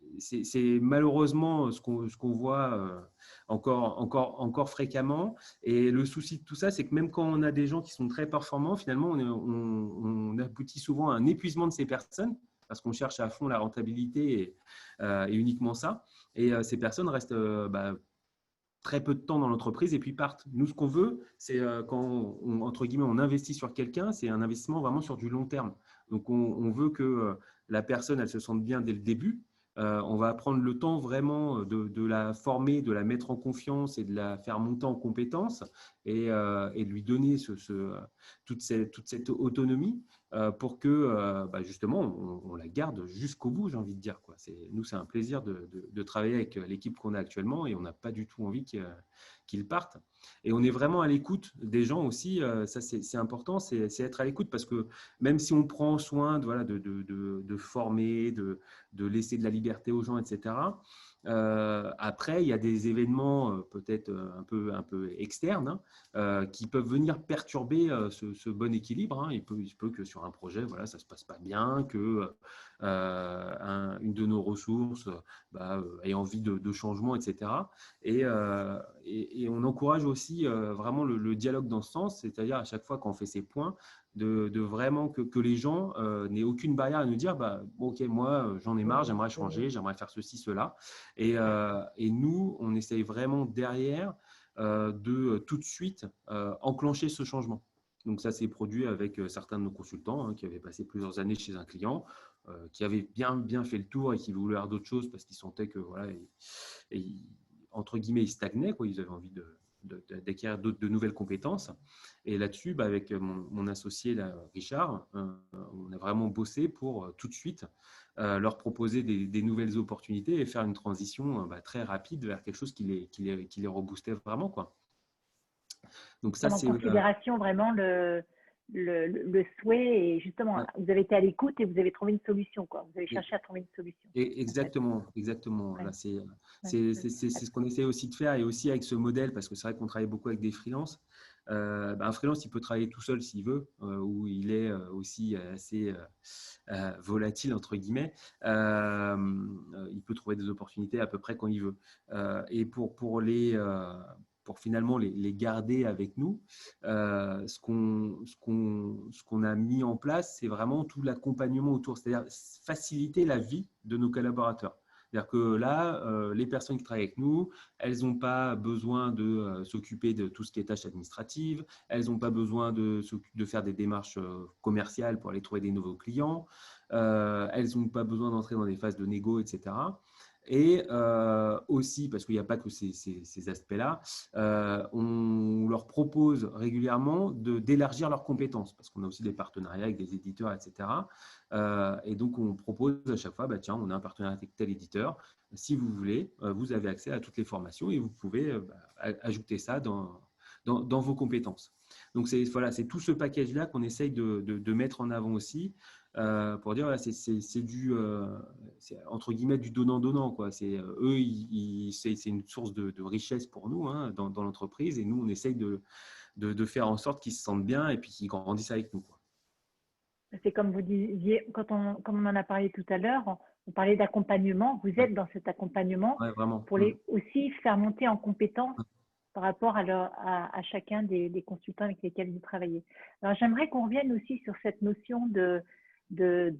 malheureusement ce qu'on voit encore fréquemment. Et le souci de tout ça, c'est que même quand on a des gens qui sont très performants, finalement, on aboutit souvent à un épuisement de ces personnes parce qu'on cherche à fond la rentabilité et uniquement ça. Et ces personnes restent très peu de temps dans l'entreprise et puis partent. Nous, ce qu'on veut, c'est quand entre guillemets, on investit sur quelqu'un, c'est un investissement vraiment sur du long terme. Donc, on veut que la personne, elle se sente bien dès le début. On va prendre le temps vraiment de la former, de la mettre en confiance et de la faire monter en compétences et de lui donner toute cette autonomie pour que justement on la garde jusqu'au bout, j'ai envie de dire, quoi. Nous, c'est un plaisir de travailler avec l'équipe qu'on a actuellement et on n'a pas du tout envie qu'ils partent. Et on est vraiment à l'écoute des gens aussi, ça c'est important, c'est être à l'écoute parce que même si on prend soin de former, de laisser de la liberté aux gens, etc. Après, il y a des événements peut-être un peu externes qui peuvent venir perturber ce bon équilibre. Il peut que sur un projet, voilà, ça ne se passe pas bien, que une de nos ressources ait envie de changement, etc. Et on encourage aussi vraiment le dialogue dans ce sens, c'est-à-dire à chaque fois qu'on fait ces points, de vraiment que les gens n'aient aucune barrière à nous dire bon, ok, moi j'en ai marre, j'aimerais changer, j'aimerais faire ceci, cela. Et nous, on essaye vraiment derrière de tout de suite enclencher ce changement. Donc ça s'est produit avec certains de nos consultants qui avaient passé plusieurs années chez un client, qui avaient bien fait le tour et qui voulaient faire d'autres choses parce qu'ils sentaient que voilà, entre guillemets, ils stagnaient, quoi. Ils avaient envie d'acquérir de nouvelles compétences. Et là-dessus, avec mon associé là, Richard, on a vraiment bossé pour tout de suite leur proposer des nouvelles opportunités et faire une transition très rapide vers quelque chose qui les reboostait vraiment, quoi. Donc ça, c'est en considération vraiment le souhait et justement, ouais. Vous avez été à l'écoute et vous avez trouvé une solution, quoi. Vous avez cherché à trouver une solution. Exactement. Ouais. Là, c'est ce qu'on essaie aussi de faire et aussi avec ce modèle, parce que c'est vrai qu'on travaille beaucoup avec des freelances. Un freelance, il peut travailler tout seul s'il veut, ou il est aussi assez volatile, entre guillemets. Il peut trouver des opportunités à peu près quand il veut. Et pour finalement les garder avec nous, ce qu'on a mis en place, c'est vraiment tout l'accompagnement autour, c'est-à-dire faciliter la vie de nos collaborateurs. C'est-à-dire que là, les personnes qui travaillent avec nous, elles n'ont pas besoin de s'occuper de tout ce qui est tâches administratives, elles n'ont pas besoin de faire des démarches commerciales pour aller trouver des nouveaux clients, elles n'ont pas besoin d'entrer dans des phases de négo, etc. Et aussi, parce qu'il n'y a pas que ces aspects-là, on leur propose régulièrement d'élargir leurs compétences, parce qu'on a aussi des partenariats avec des éditeurs, etc. Et donc, on propose à chaque fois, tiens, on a un partenariat avec tel éditeur. Si vous voulez, vous avez accès à toutes les formations et vous pouvez ajouter ça dans vos compétences. Donc, c'est tout ce package-là qu'on essaye de mettre en avant aussi. Pour dire, voilà, c'est du entre guillemets du donnant-donnant, quoi. C'est une source de richesse pour nous dans l'entreprise, et nous on essaye de faire en sorte qu'ils se sentent bien et puis qu'ils grandissent avec nous, quoi. C'est comme vous disiez, comme on en a parlé tout à l'heure, on parlait d'accompagnement. Vous êtes dans cet accompagnement pour aussi faire monter en compétence par rapport à chacun des consultants avec lesquels vous travaillez. Alors j'aimerais qu'on revienne aussi sur cette notion de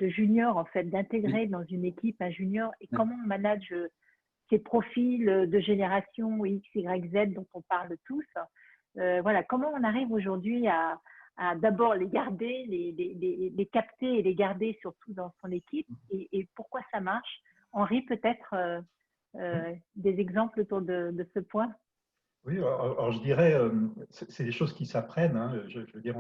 junior, en fait, d'intégrer dans une équipe un junior et comment on manage ces profils de génération X, Y, Z dont on parle tous. Voilà, comment on arrive aujourd'hui à d'abord les garder, les capter et les garder surtout dans son équipe et pourquoi ça marche. Henri, peut-être des exemples autour de ce point? Oui, alors je dirais, c'est des choses qui s'apprennent. Je veux dire,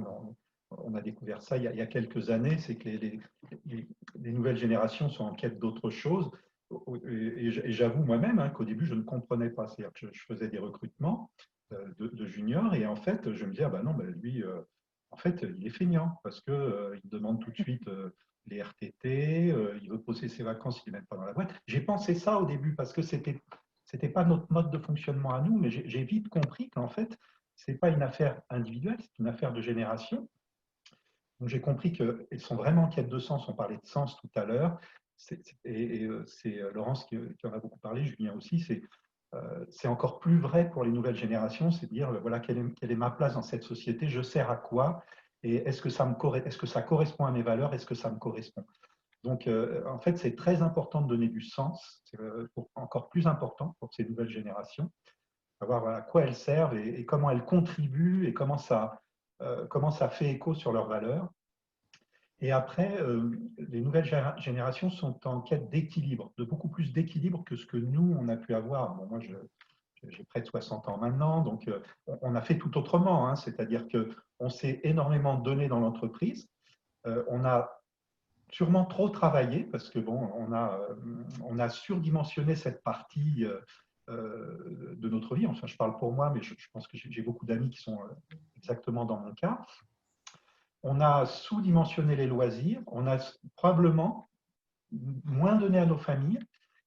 on a découvert ça il y a quelques années, c'est que les nouvelles générations sont en quête d'autre chose. Et j'avoue moi-même qu'au début, je ne comprenais pas. C'est-à-dire que je faisais des recrutements de juniors et en fait, je me disais, non, lui, en fait, il est feignant parce qu'il demande tout de suite les RTT, il veut poser ses vacances, il ne les met pas dans la boîte. J'ai pensé ça au début parce que c'était pas notre mode de fonctionnement à nous, mais j'ai vite compris qu'en fait, c'est pas une affaire individuelle, c'est une affaire de génération. Donc j'ai compris qu'elles sont vraiment en quête de sens. On parlait de sens tout à l'heure, et c'est Laurence qui en a beaucoup parlé, Julien aussi. C'est encore plus vrai pour les nouvelles générations, c'est de dire voilà quelle est ma place dans cette société, je sers à quoi, et est-ce que ça correspond à mes valeurs, est-ce que ça me correspond. Donc en fait c'est très important de donner du sens, c'est encore plus important pour ces nouvelles générations, savoir voilà, à quoi elles servent et comment elles contribuent et comment ça fait écho sur leurs valeurs. Et après, les nouvelles générations sont en quête d'équilibre, de beaucoup plus d'équilibre que ce que nous, on a pu avoir. Bon, moi, j'ai près de 60 ans maintenant, donc on a fait tout autrement. Hein, c'est-à-dire qu'on s'est énormément donné dans l'entreprise. On a sûrement trop travaillé parce que bon, on a surdimensionné cette partie de notre vie. Enfin, je parle pour moi, mais je pense que j'ai beaucoup d'amis qui sont exactement dans mon cas. On a sous-dimensionné les loisirs, on a probablement moins donné à nos familles,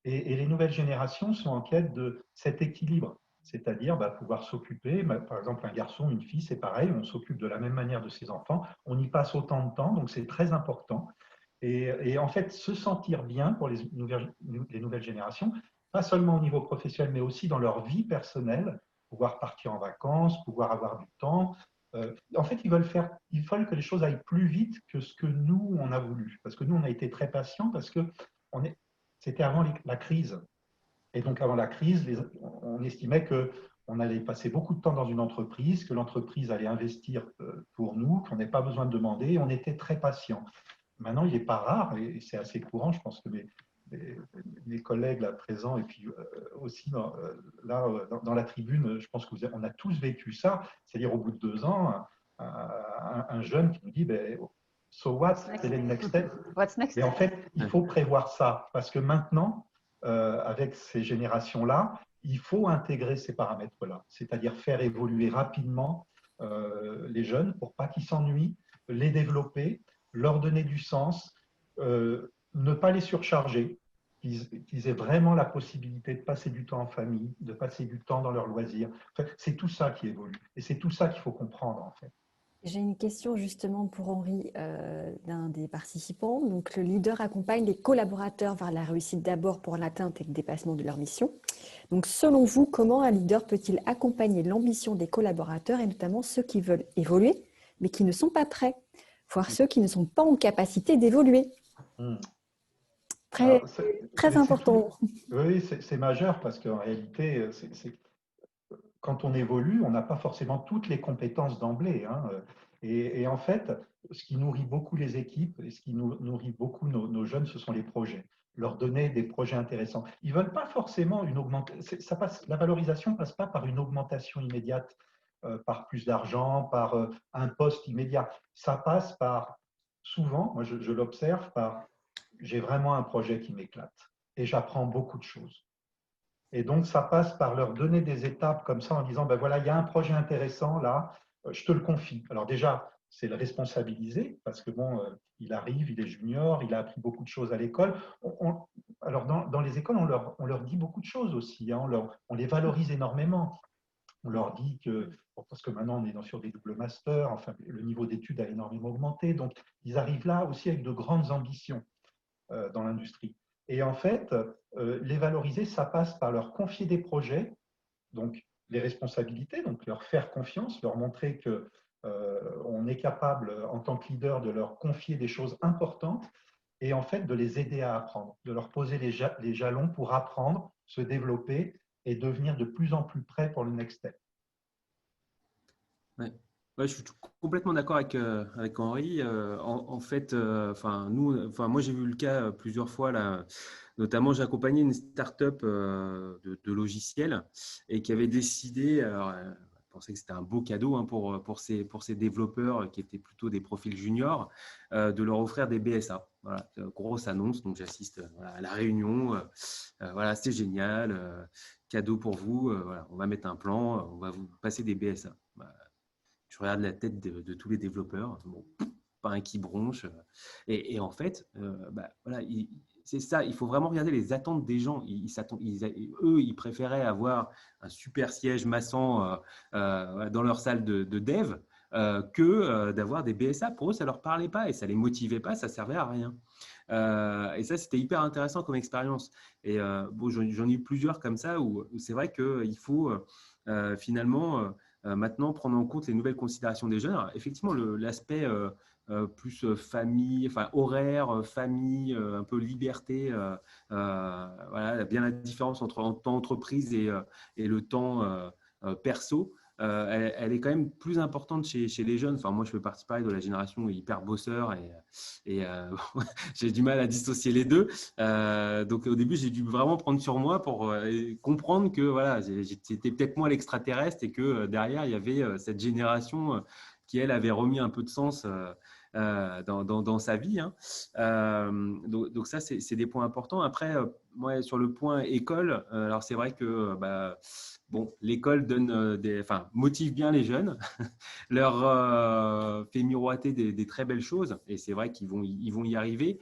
et les nouvelles générations sont en quête de cet équilibre, c'est-à-dire pouvoir s'occuper, par exemple un garçon, une fille, c'est pareil, on s'occupe de la même manière de ses enfants, on y passe autant de temps, donc c'est très important. Et en fait, se sentir bien pour les nouvelles générations, pas seulement au niveau professionnel, mais aussi dans leur vie personnelle, pouvoir partir en vacances, pouvoir avoir du temps. En fait, ils veulent que les choses aillent plus vite que ce que nous, on a voulu. Parce que nous, on a été très patients, parce que c'était avant la crise. Et donc, avant la crise, on estimait qu'on allait passer beaucoup de temps dans une entreprise, que l'entreprise allait investir pour nous, qu'on n'ait pas besoin de demander, et on était très patients. Maintenant, il n'est pas rare, et c'est assez courant, je pense que mes collègues là présents, et puis aussi dans la tribune, je pense qu'on a tous vécu ça, c'est-à-dire au bout de 2 ans, un jeune qui nous dit so what, quel est le next step? What's next? Et en fait, il faut prévoir ça, parce que maintenant, avec ces générations-là, il faut intégrer ces paramètres-là, c'est-à-dire faire évoluer rapidement les jeunes pour pas qu'ils s'ennuient, les développer, leur donner du sens, ne pas les surcharger, qu'ils aient vraiment la possibilité de passer du temps en famille, de passer du temps dans leurs loisirs. Enfin, c'est tout ça qui évolue et c'est tout ça qu'il faut comprendre en fait. J'ai une question justement pour Henri d'un des participants. Donc, le leader accompagne les collaborateurs vers la réussite d'abord pour l'atteinte et le dépassement de leur mission. Donc, selon vous, comment un leader peut-il accompagner l'ambition des collaborateurs et notamment ceux qui veulent évoluer mais qui ne sont pas prêts, voire ceux qui ne sont pas en capacité d'évoluer? Très, très important. Oui, c'est majeur parce qu'en réalité, quand on évolue, on n'a pas forcément toutes les compétences d'emblée. Hein. Et en fait, ce qui nourrit beaucoup les équipes et ce qui nourrit beaucoup nos jeunes, ce sont les projets. Leur donner des projets intéressants. Ils ne veulent pas forcément une augmentation. La valorisation ne passe pas par une augmentation immédiate, par plus d'argent, par un poste immédiat. Ça passe par, souvent, moi je l'observe, par j'ai vraiment un projet qui m'éclate et j'apprends beaucoup de choses. Et donc, ça passe par leur donner des étapes comme ça en disant, voilà, il y a un projet intéressant là, je te le confie. Alors déjà, c'est le responsabiliser parce que bon, il arrive, il est junior, il a appris beaucoup de choses à l'école. Alors dans les écoles, on leur dit beaucoup de choses aussi, hein, on les valorise énormément. On leur dit que, parce que maintenant on est sur des doubles masters, enfin le niveau d'études a énormément augmenté, donc ils arrivent là aussi avec de grandes ambitions dans l'industrie. Et en fait, les valoriser, ça passe par leur confier des projets, donc les responsabilités, donc leur faire confiance, leur montrer que on est capable, en tant que leader, de leur confier des choses importantes et en fait de les aider à apprendre, de leur poser les jalons pour apprendre, se développer et devenir de plus en plus prêts pour le next step. Ouais. Ouais, je suis complètement d'accord avec Henri. En fait, moi j'ai vu le cas plusieurs fois là. Notamment, j'ai accompagné une start-up de logiciels et qui avait décidé, alors, je pensais que c'était un beau cadeau hein, pour ces développeurs qui étaient plutôt des profils juniors, de leur offrir des BSA. Voilà, grosse annonce, donc j'assiste à la réunion. Voilà, c'est génial, cadeau pour vous. Voilà, on va mettre un plan, on va vous passer des BSA. Je regarde la tête de tous les développeurs, bon, pas un qui bronche. Et en fait, voilà, c'est ça, il faut vraiment regarder les attentes des gens. Eux, ils préféraient avoir un super siège maçon dans leur salle de dev que d'avoir des BSA. Pour eux, ça ne leur parlait pas et ça ne les motivait pas, ça ne servait à rien. Et ça, c'était hyper intéressant comme expérience. Et bon, j'en ai eu plusieurs comme ça où c'est vrai qu'il faut finalement maintenant prendre en compte les nouvelles considérations des jeunes. Alors, effectivement, l'aspect plus famille, enfin horaire, famille, un peu liberté, voilà, bien la différence entre le temps entreprise et le temps perso. Elle est quand même plus importante chez les jeunes. Enfin, moi, je fais partie pareil de la génération hyper bosseur et j'ai du mal à dissocier les deux. Donc, au début, j'ai dû vraiment prendre sur moi pour comprendre que voilà, j'étais peut-être moi l'extraterrestre et que derrière, il y avait cette génération qui, elle, avait remis un peu de sens dans sa vie. Hein. Donc ça, c'est des points importants. Après, moi, sur le point école, alors c'est vrai que bon, l'école donne motive bien les jeunes, leur fait miroiter des très belles choses, et c'est vrai qu'ils vont y arriver.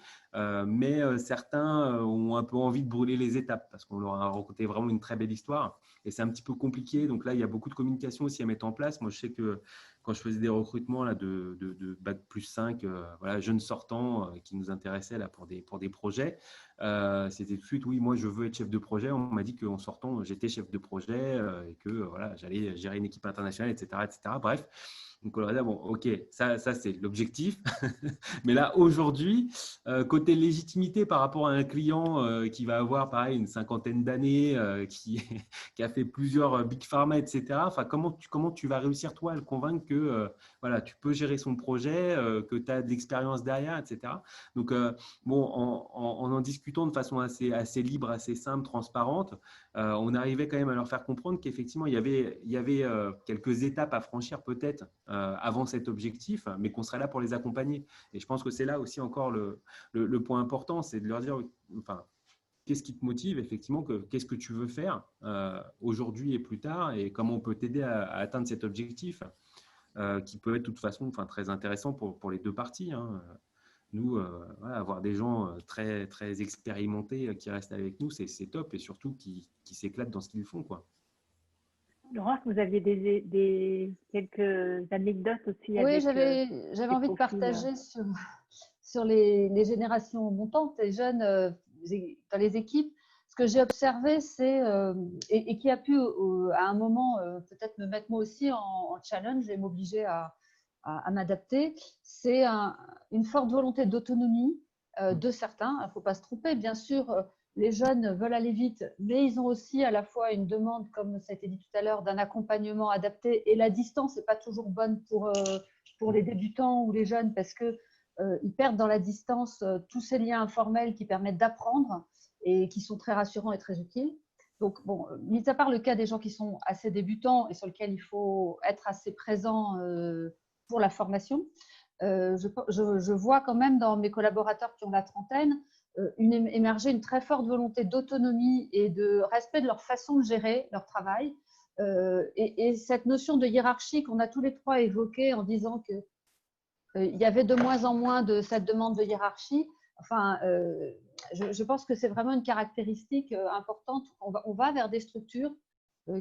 Mais certains ont un peu envie de brûler les étapes parce qu'on leur a raconté vraiment une très belle histoire et c'est un petit peu compliqué. Donc là, il y a beaucoup de communication aussi à mettre en place. Moi, je sais que quand je faisais des recrutements là, de Bac plus 5, voilà, jeunes sortants qui nous intéressaient là, pour des projets, c'était tout de suite, oui, moi, je veux être chef de projet. On m'a dit qu'en sortant, j'étais chef de projet et que voilà, j'allais gérer une équipe internationale, etc. etc. Bref. Donc, on leur a dit, bon, ok, ça c'est l'objectif. Mais là, aujourd'hui, côté légitimité par rapport à un client qui va avoir, pareil, une cinquantaine d'années, qui a fait plusieurs Big Pharma, etc. Enfin, comment tu vas réussir, toi, à le convaincre que voilà, tu peux gérer son projet, que tu as de l'expérience derrière, etc. Donc, bon, en discutant de façon assez libre, assez simple, transparente, on arrivait quand même à leur faire comprendre qu'effectivement, il y avait quelques étapes à franchir peut-être avant cet objectif, mais qu'on serait là pour les accompagner. Et je pense que c'est là aussi encore le point important, c'est de leur dire, enfin, qu'est-ce qui te motive effectivement, qu'est-ce que tu veux faire aujourd'hui et plus tard, et comment on peut t'aider à atteindre cet objectif qui peut être de toute façon très intéressant pour les deux parties. Hein. Nous, voilà, avoir des gens très, très expérimentés qui restent avec nous, c'est top, et surtout qui s'éclatent dans ce qu'ils font, quoi. Laurence, vous aviez quelques anecdotes aussi Oui, avec j'avais ces envie de profils. partager sur les générations montantes, les jeunes dans les équipes. Ce que j'ai observé, c'est, et qui a pu à un moment peut-être me mettre moi aussi en challenge et m'obliger à m'adapter, c'est une forte volonté d'autonomie de certains. Il ne faut pas se tromper, bien sûr, les jeunes veulent aller vite, mais ils ont aussi à la fois une demande, comme ça a été dit tout à l'heure, d'un accompagnement adapté. Et la distance n'est pas toujours bonne pour les débutants ou les jeunes parce qu'ils perdent dans la distance tous ces liens informels qui permettent d'apprendre et qui sont très rassurants et très utiles. Donc, bon, mis à part le cas des gens qui sont assez débutants et sur lesquels il faut être assez présent pour la formation, je vois quand même dans mes collaborateurs qui ont la trentaine émerger une très forte volonté d'autonomie et de respect de leur façon de gérer leur travail. Et cette notion de hiérarchie qu'on a tous les trois évoquée en disant qu'il y avait de moins en moins de cette demande de hiérarchie, enfin, je pense que c'est vraiment une caractéristique importante. On va vers des structures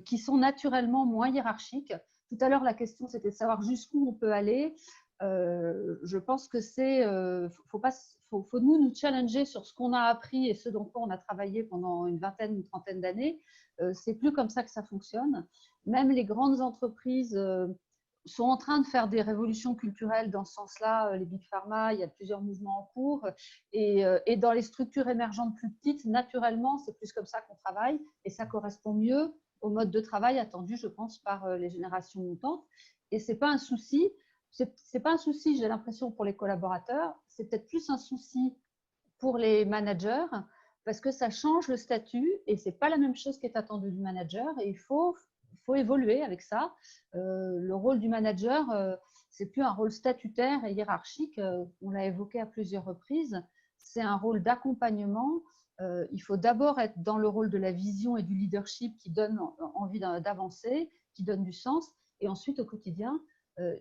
qui sont naturellement moins hiérarchiques. Tout à l'heure, la question, c'était de savoir jusqu'où on peut aller. Je pense que faut nous challenger sur ce qu'on a appris et ce dont on a travaillé pendant une vingtaine, une trentaine d'années. C'est plus comme ça que ça fonctionne. Même les grandes entreprises sont en train de faire des révolutions culturelles dans ce sens-là. Les Big Pharma, il y a plusieurs mouvements en cours. Et dans les structures émergentes plus petites, naturellement, c'est plus comme ça qu'on travaille et ça correspond mieux au mode de travail attendu, je pense, par les générations montantes. Et ce n'est pas un souci. C'est pas un souci, j'ai l'impression, pour les collaborateurs. C'est peut-être plus un souci pour les managers parce que ça change le statut et ce n'est pas la même chose qui est attendu du manager. Et il faut évoluer avec ça. Le rôle du manager, c'est plus un rôle statutaire et hiérarchique. On l'a évoqué à plusieurs reprises. C'est un rôle d'accompagnement. Il faut d'abord être dans le rôle de la vision et du leadership qui donne envie d'avancer, qui donne du sens. Et ensuite, au quotidien,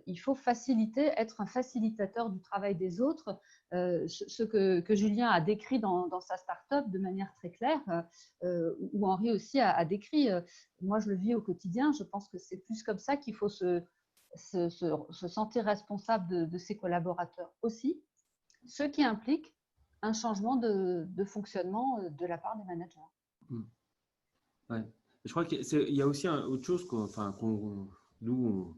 il faut faciliter, être un facilitateur du travail des autres. Ce que Julien a décrit dans sa start-up de manière très claire, ou Henri aussi a décrit, moi je le vis au quotidien, je pense que c'est plus comme ça qu'il faut se sentir responsable de ses collaborateurs aussi, ce qui implique un changement de fonctionnement de la part des managers. Ouais. Je crois qu'il y a aussi autre chose nous,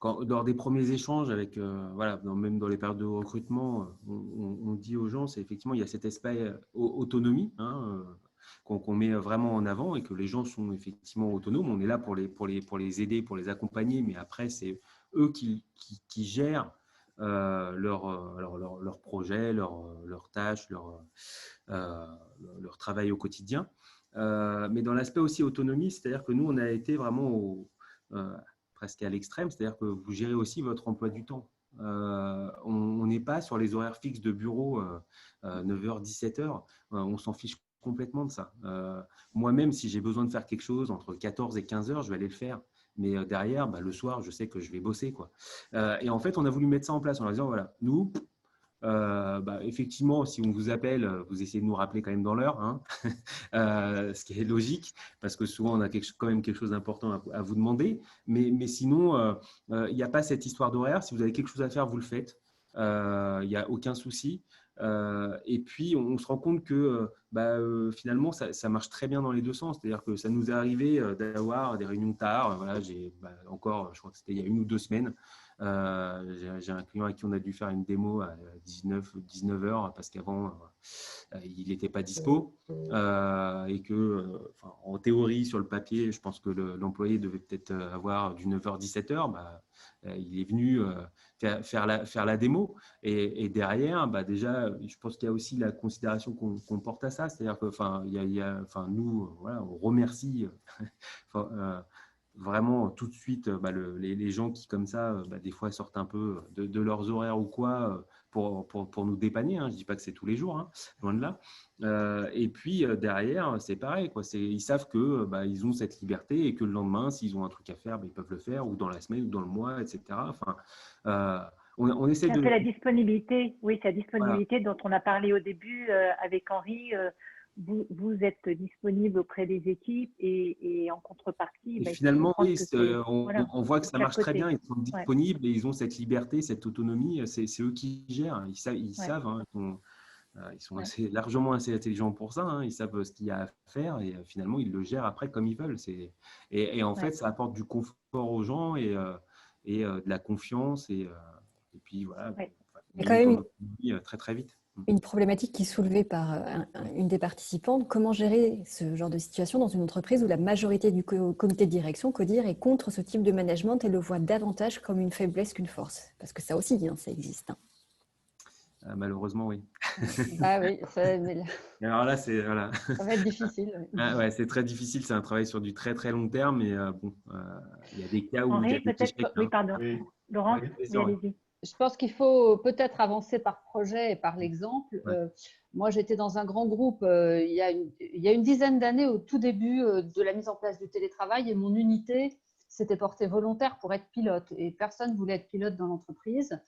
lors des premiers échanges avec, voilà, même dans les périodes de recrutement, on dit aux gens, c'est effectivement, il y a cet aspect autonomie qu'on met vraiment en avant et que les gens sont effectivement autonomes. On est là pour les aider, pour les accompagner, mais après, c'est eux qui gèrent leur projet, leurs tâches, leur travail au quotidien. Mais dans l'aspect aussi autonomie, c'est-à-dire que nous, on a été vraiment presque à l'extrême, c'est-à-dire que vous gérez aussi votre emploi du temps. On n'est pas sur les horaires fixes de bureau 9h, 17h, on s'en fiche complètement de ça. Moi-même, si j'ai besoin de faire quelque chose entre 14 et 15h, je vais aller le faire. Mais derrière, le soir, je sais que je vais bosser, quoi. Et en fait, on a voulu mettre ça en place en leur disant, voilà, nous, effectivement, si on vous appelle, vous essayez de nous rappeler quand même dans l'heure, hein, ce qui est logique, parce que souvent on a quand même quelque chose d'important à vous demander. Mais sinon, il n'y a pas cette histoire d'horaire. Si vous avez quelque chose à faire, vous le faites. Il n'y a aucun souci. Et puis, on se rend compte que finalement, ça marche très bien dans les deux sens. C'est-à-dire que ça nous est arrivé d'avoir des réunions tard. Voilà, encore, je crois que c'était il y a 1 ou 2 semaines. J'ai un client à qui on a dû faire une démo à 19h parce qu'avant, il n'était pas dispo. Et que, en théorie, sur le papier, je pense que l'employé devait peut-être avoir du 9h, 17h. Il est venu faire la démo. Et derrière, déjà, je pense qu'il y a aussi la considération qu'on porte à ça. C'est-à-dire que nous, voilà, on remercie vraiment tout de suite les gens qui, comme ça, des fois sortent un peu de leurs horaires ou quoi pour nous dépanner. Hein. Je ne dis pas que c'est tous les jours, hein, loin de là. Et puis derrière, c'est pareil, quoi. Ils savent que ils ont cette liberté et que le lendemain, s'ils ont un truc à faire, ils peuvent le faire, ou dans la semaine, ou dans le mois, etc. On essaie c'est un peu la disponibilité, oui, c'est la disponibilité dont on a parlé au début avec Henri. Vous êtes disponible auprès des équipes et en contrepartie, finalement, oui, voilà, on voit que ça marche très bien. Ils sont disponibles et ils ont cette liberté, cette autonomie. C'est eux qui gèrent. Ils savent. Hein, ils sont largement assez intelligents pour ça. Hein, ils savent ce qu'il y a à faire et finalement, ils le gèrent après comme ils veulent. Et en fait, ça apporte du confort aux gens et de la confiance. Et puis voilà, il y a quand même très très vite. Une problématique qui est soulevée par une des participantes: comment gérer ce genre de situation dans une entreprise où la majorité du comité de direction, CODIR, est contre ce type de management et le voit davantage comme une faiblesse qu'une force? Parce que ça aussi, ça existe. Hein. Malheureusement, oui. Ah oui, alors là, ça va être difficile. Ouais, c'est très difficile. C'est un travail sur du très très long terme. Mais il y a des cas où Henri, il y a des échecs. oui, pardon. Oui. Laurent, Oui, allez-y. Je pense qu'il faut peut-être avancer par projet et par l'exemple. Moi, j'étais dans un grand groupe il y a une dizaine d'années, au tout début de la mise en place du télétravail, et mon unité s'était portée volontaire pour être pilote. Et personne ne voulait être pilote dans l'entreprise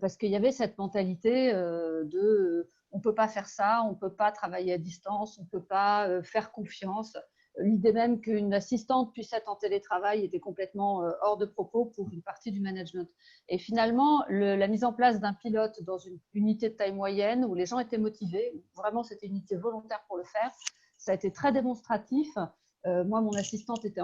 parce qu'il y avait cette mentalité on ne peut pas faire ça, on ne peut pas travailler à distance, on ne peut pas faire confiance. L'idée même qu'une assistante puisse être en télétravail était complètement hors de propos pour une partie du management. Et finalement, la mise en place d'un pilote dans une unité de taille moyenne où les gens étaient motivés, vraiment c'était une unité volontaire pour le faire, ça a été très démonstratif. Moi, mon assistante était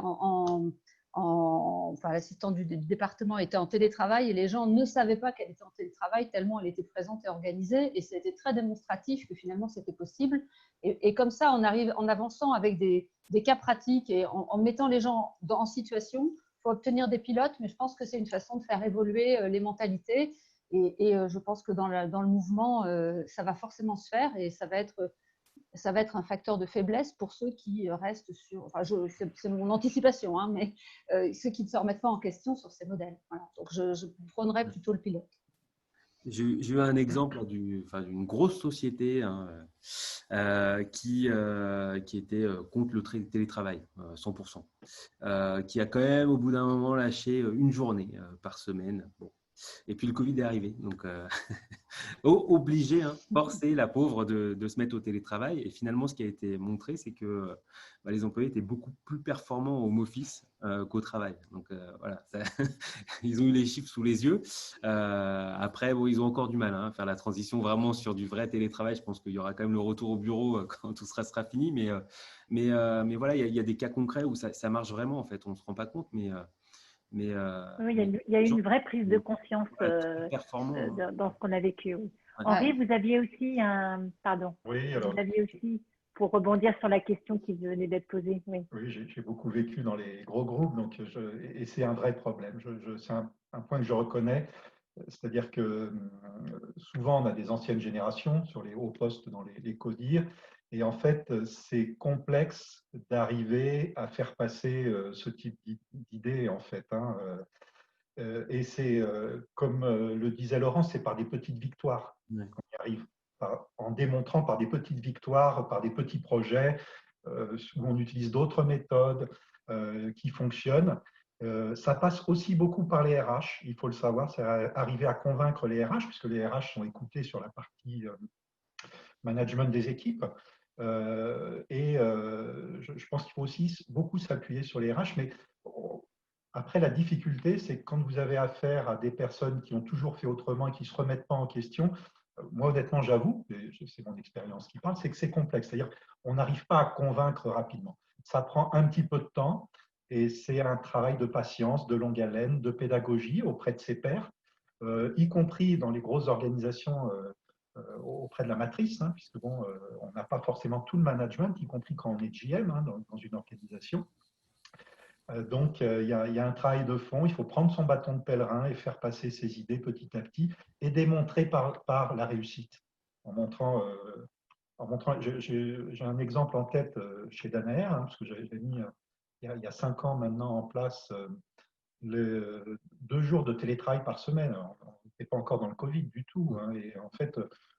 l'assistante du département était en télétravail et les gens ne savaient pas qu'elle était en télétravail tellement elle était présente et organisée, et c'était très démonstratif que finalement c'était possible. Et comme ça, on arrive en avançant avec des cas pratiques et en mettant les gens en situation. Il faut obtenir des pilotes, mais je pense que c'est une façon de faire évoluer les mentalités. Et je pense que dans le mouvement, ça va forcément se faire, et ça va être un facteur de faiblesse pour ceux qui restent sur… c'est mon anticipation, hein, mais ceux qui ne se remettent pas en question sur ces modèles. Voilà. Donc, je prônerais plutôt le pilote. J'ai eu un exemple d'une grosse société hein, qui était contre le télétravail, 100%, qui a quand même au bout d'un moment lâché une journée par semaine. Bon. Et puis le Covid est arrivé, donc obligé, hein, forcé la pauvre de se mettre au télétravail. Et finalement, ce qui a été montré, c'est que les employés étaient beaucoup plus performants au home office qu'au travail. Donc voilà, ça, ils ont eu les chiffres sous les yeux. Après, bon, ils ont encore du mal hein, à faire la transition vraiment sur du vrai télétravail. Je pense qu'il y aura quand même le retour au bureau quand tout sera fini. Mais voilà, il y a des cas concrets où ça marche vraiment, en fait. On ne se rend pas compte, Oui, mais il y a eu les gens une vraie prise de sont conscience voilà, très performants. Hein. dans ce qu'on a vécu. Oui. Ouais. Henri, vous aviez aussi pardon, Oui, vous alors aviez aussi, pour rebondir sur la question qui venait d'être posée. Oui. oui, j'ai beaucoup vécu dans les gros groupes, et c'est un vrai problème. C'est un point que je reconnais, c'est-à-dire que souvent on a des anciennes générations sur les hauts postes dans les CODIR, et en fait c'est complexe d'arriver à faire passer ce type d'idée en fait. Hein, et c'est comme le disait Laurent, c'est par des petites victoires Ouais. qu'on y arrive, en démontrant par des petites victoires, par des petits projets où on utilise d'autres méthodes qui fonctionnent. Ça passe aussi beaucoup par les RH, il faut le savoir, c'est arriver à convaincre les RH, puisque les RH sont écoutés sur la partie management des équipes. Je pense qu'il faut aussi beaucoup s'appuyer sur les RH, mais après, la difficulté, c'est que quand vous avez affaire à des personnes qui ont toujours fait autrement et qui ne se remettent pas en question, moi, honnêtement, j'avoue, et c'est mon expérience qui parle, c'est que c'est complexe. C'est-à-dire qu'on n'arrive pas à convaincre rapidement. Ça prend un petit peu de temps et c'est un travail de patience, de longue haleine, de pédagogie auprès de ses pairs, y compris dans les grosses organisations auprès de la matrice, hein, puisque bon, on n'a pas forcément tout le management, y compris quand on est GM hein, dans une organisation. Donc, il y a un travail de fond. Il faut prendre son bâton de pèlerin et faire passer ses idées petit à petit et démontrer par la réussite. En montrant, j'ai un exemple en tête chez Danaher, hein, parce que j'avais mis il y a 5 ans maintenant en place les 2 jours de télétravail par semaine. Alors, on n'était pas encore dans le Covid du tout. Hein, et en fait,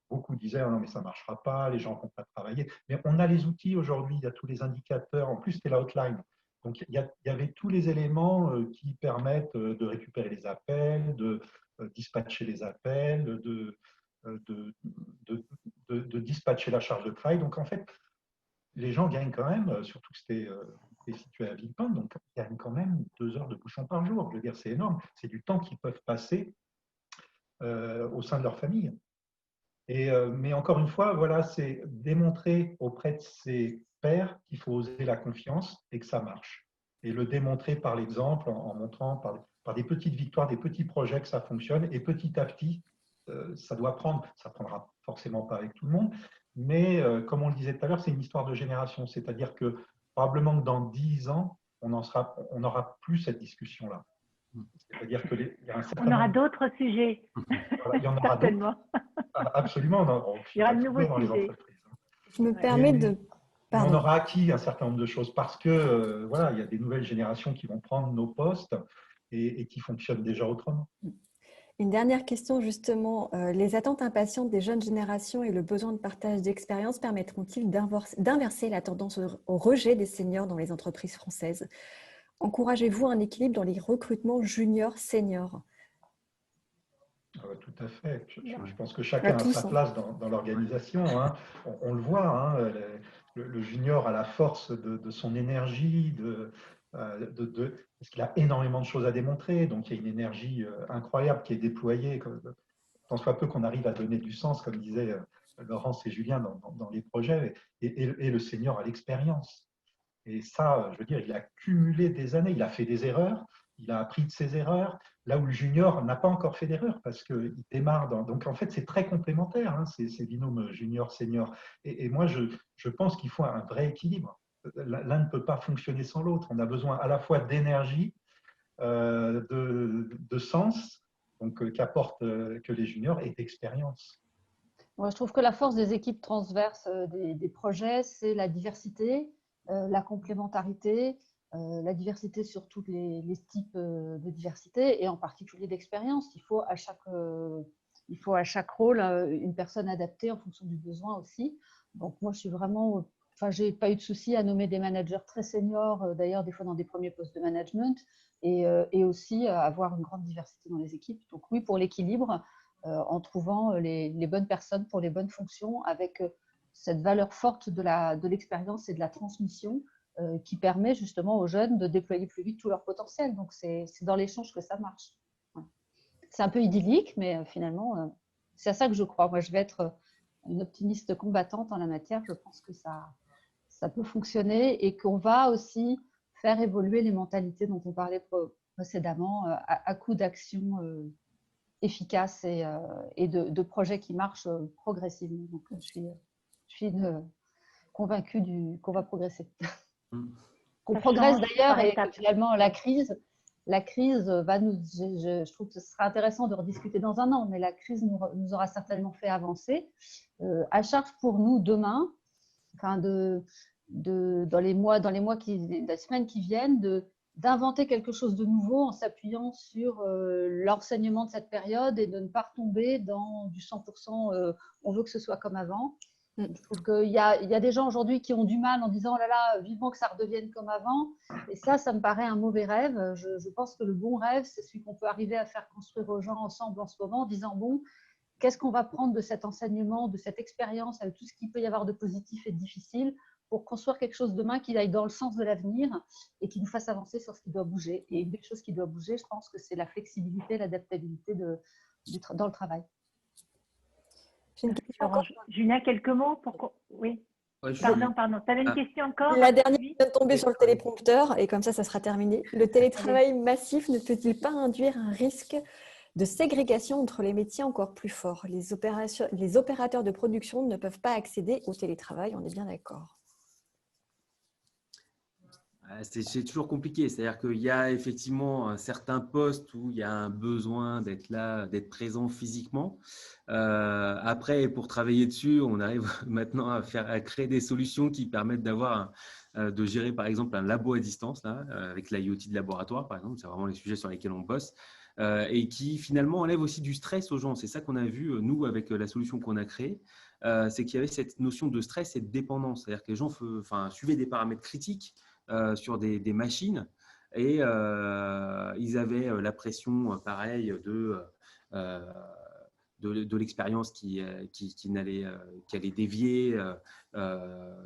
beaucoup disaient ah non, mais ça ne marchera pas, les gens ne vont pas travailler. Mais on a les outils aujourd'hui, il y a tous les indicateurs. En plus, c'était l'outline. Donc, il y avait tous les éléments qui permettent de récupérer les appels, de dispatcher les appels, de, de dispatcher la charge de travail. Donc, en fait, les gens gagnent quand même, surtout que c'était situé à Villepinte, donc ils gagnent quand même 2 heures de bouchon par jour. Je veux dire, c'est énorme. C'est du temps qu'ils peuvent passer au sein de leur famille. Mais encore une fois, voilà, c'est démontrer auprès de ses pairs qu'il faut oser la confiance et que ça marche. Et le démontrer par l'exemple, en montrant par des petites victoires, des petits projets que ça fonctionne. Et petit à petit, ça doit prendre, ça ne prendra forcément pas avec tout le monde, mais comme on le disait tout à l'heure, c'est une histoire de génération. C'est-à-dire que probablement que dans 10 ans, on n'aura plus cette discussion-là. C'est-à-dire qu'il y a un certain On aura nombre. d'autres sujets, Voilà, il y en aura d'autres. certainement. Absolument, Il y aura de toujours nouveaux dans les sujets. entreprises. Je me Ouais. permets de... Mais on Pardon. aura acquis un certain nombre de choses parce que voilà, il y a des nouvelles générations qui vont prendre nos postes et qui fonctionnent déjà autrement. Une dernière question, justement. Les attentes impatientes des jeunes générations et le besoin de partage d'expérience permettront-ils d'inverser la tendance au rejet des seniors dans les entreprises françaises? Encouragez-vous un équilibre dans les recrutements juniors-seniors? Tout à fait. Je pense que À chacun a sa tous. Hein. place dans l'organisation. Hein. On le voit, hein, le junior a la force de son énergie, parce qu'il a énormément de choses à démontrer. Donc il y a une énergie incroyable qui est déployée. Tant soit peu qu'on arrive à donner du sens, comme disaient Laurence et Julien dans les projets, et le senior a l'expérience. Et ça, je veux dire, il a cumulé des années, il a fait des erreurs, il a appris de ses erreurs, là où le junior n'a pas encore fait d'erreurs parce qu'il démarre dans... Donc en fait, c'est très complémentaire, hein, ces binômes junior-senior. Et moi, je pense qu'il faut un vrai équilibre. L'un ne peut pas fonctionner sans l'autre. On a besoin à la fois d'énergie, de sens, donc qu'apportent que les juniors, et d'expérience. Moi, je trouve que la force des équipes transverses des projets, c'est la diversité, la complémentarité, la diversité sur tous les types de diversité et en particulier d'expérience. Il faut à chaque il faut à chaque rôle une personne adaptée en fonction du besoin aussi. Donc moi, je suis vraiment, enfin, j'ai pas eu de souci à nommer des managers très seniors, d'ailleurs des fois dans des premiers postes de management, et aussi avoir une grande diversité dans les équipes. Donc oui, pour l'équilibre, en trouvant les bonnes personnes pour les bonnes fonctions, avec cette valeur forte de l'expérience et de la transmission qui permet justement aux jeunes de déployer plus vite tout leur potentiel. Donc c'est dans l'échange que ça marche. Ouais. C'est un peu idyllique, mais finalement, c'est à ça que je crois. Moi, je vais être une optimiste combattante en la matière. Je pense que ça peut fonctionner et qu'on va aussi faire évoluer les mentalités dont on parlait précédemment à coup d'actions efficaces et de projets qui marchent progressivement. Donc, je suis convaincue qu'on va progresser. Qu'on progresse d'ailleurs, et que finalement la crise va nous, je trouve que ce sera intéressant de rediscuter dans un an, mais la crise nous aura certainement fait avancer. À charge pour nous demain, enfin dans les semaines qui viennent, d'inventer quelque chose de nouveau en s'appuyant sur l'enseignement de cette période et de ne pas retomber dans du 100%, on veut que ce soit comme avant. Je trouve qu'il y a des gens aujourd'hui qui ont du mal en disant « oh là là, vivement que ça redevienne comme avant ». Et ça me paraît un mauvais rêve. Je pense que le bon rêve, c'est celui qu'on peut arriver à faire construire aux gens ensemble en ce moment, en disant « bon, qu'est-ce qu'on va prendre de cet enseignement, de cette expérience, avec tout ce qu'il peut y avoir de positif et de difficile, pour construire quelque chose demain qui aille dans le sens de l'avenir et qui nous fasse avancer sur ce qui doit bouger ». Et une des choses qui doit bouger, je pense que c'est la flexibilité, l'adaptabilité dans le travail. J'ai une question encore. Julien, quelques mots pour... Oui. Ouais, pardon. Tu avais une question encore? La dernière vient de tomber sur le téléprompteur et comme ça sera terminé. Le télétravail massif ne peut-il pas induire un risque de ségrégation entre les métiers encore plus fort? Les opérateurs de production ne peuvent pas accéder au télétravail, on est bien d'accord. C'est toujours compliqué, c'est-à-dire qu'il y a effectivement certains postes où il y a un besoin d'être là, d'être présent physiquement. Après, pour travailler dessus, on arrive maintenant à créer des solutions qui permettent de gérer par exemple un labo à distance, là, avec l'IoT de laboratoire par exemple, c'est vraiment les sujets sur lesquels on bosse, et qui finalement enlève aussi du stress aux gens. C'est ça qu'on a vu, nous, avec la solution qu'on a créée, c'est qu'il y avait cette notion de stress et de dépendance, c'est-à-dire que les gens suivaient des paramètres critiques sur des machines et ils avaient la pression pareil de l'expérience qui allait dévier,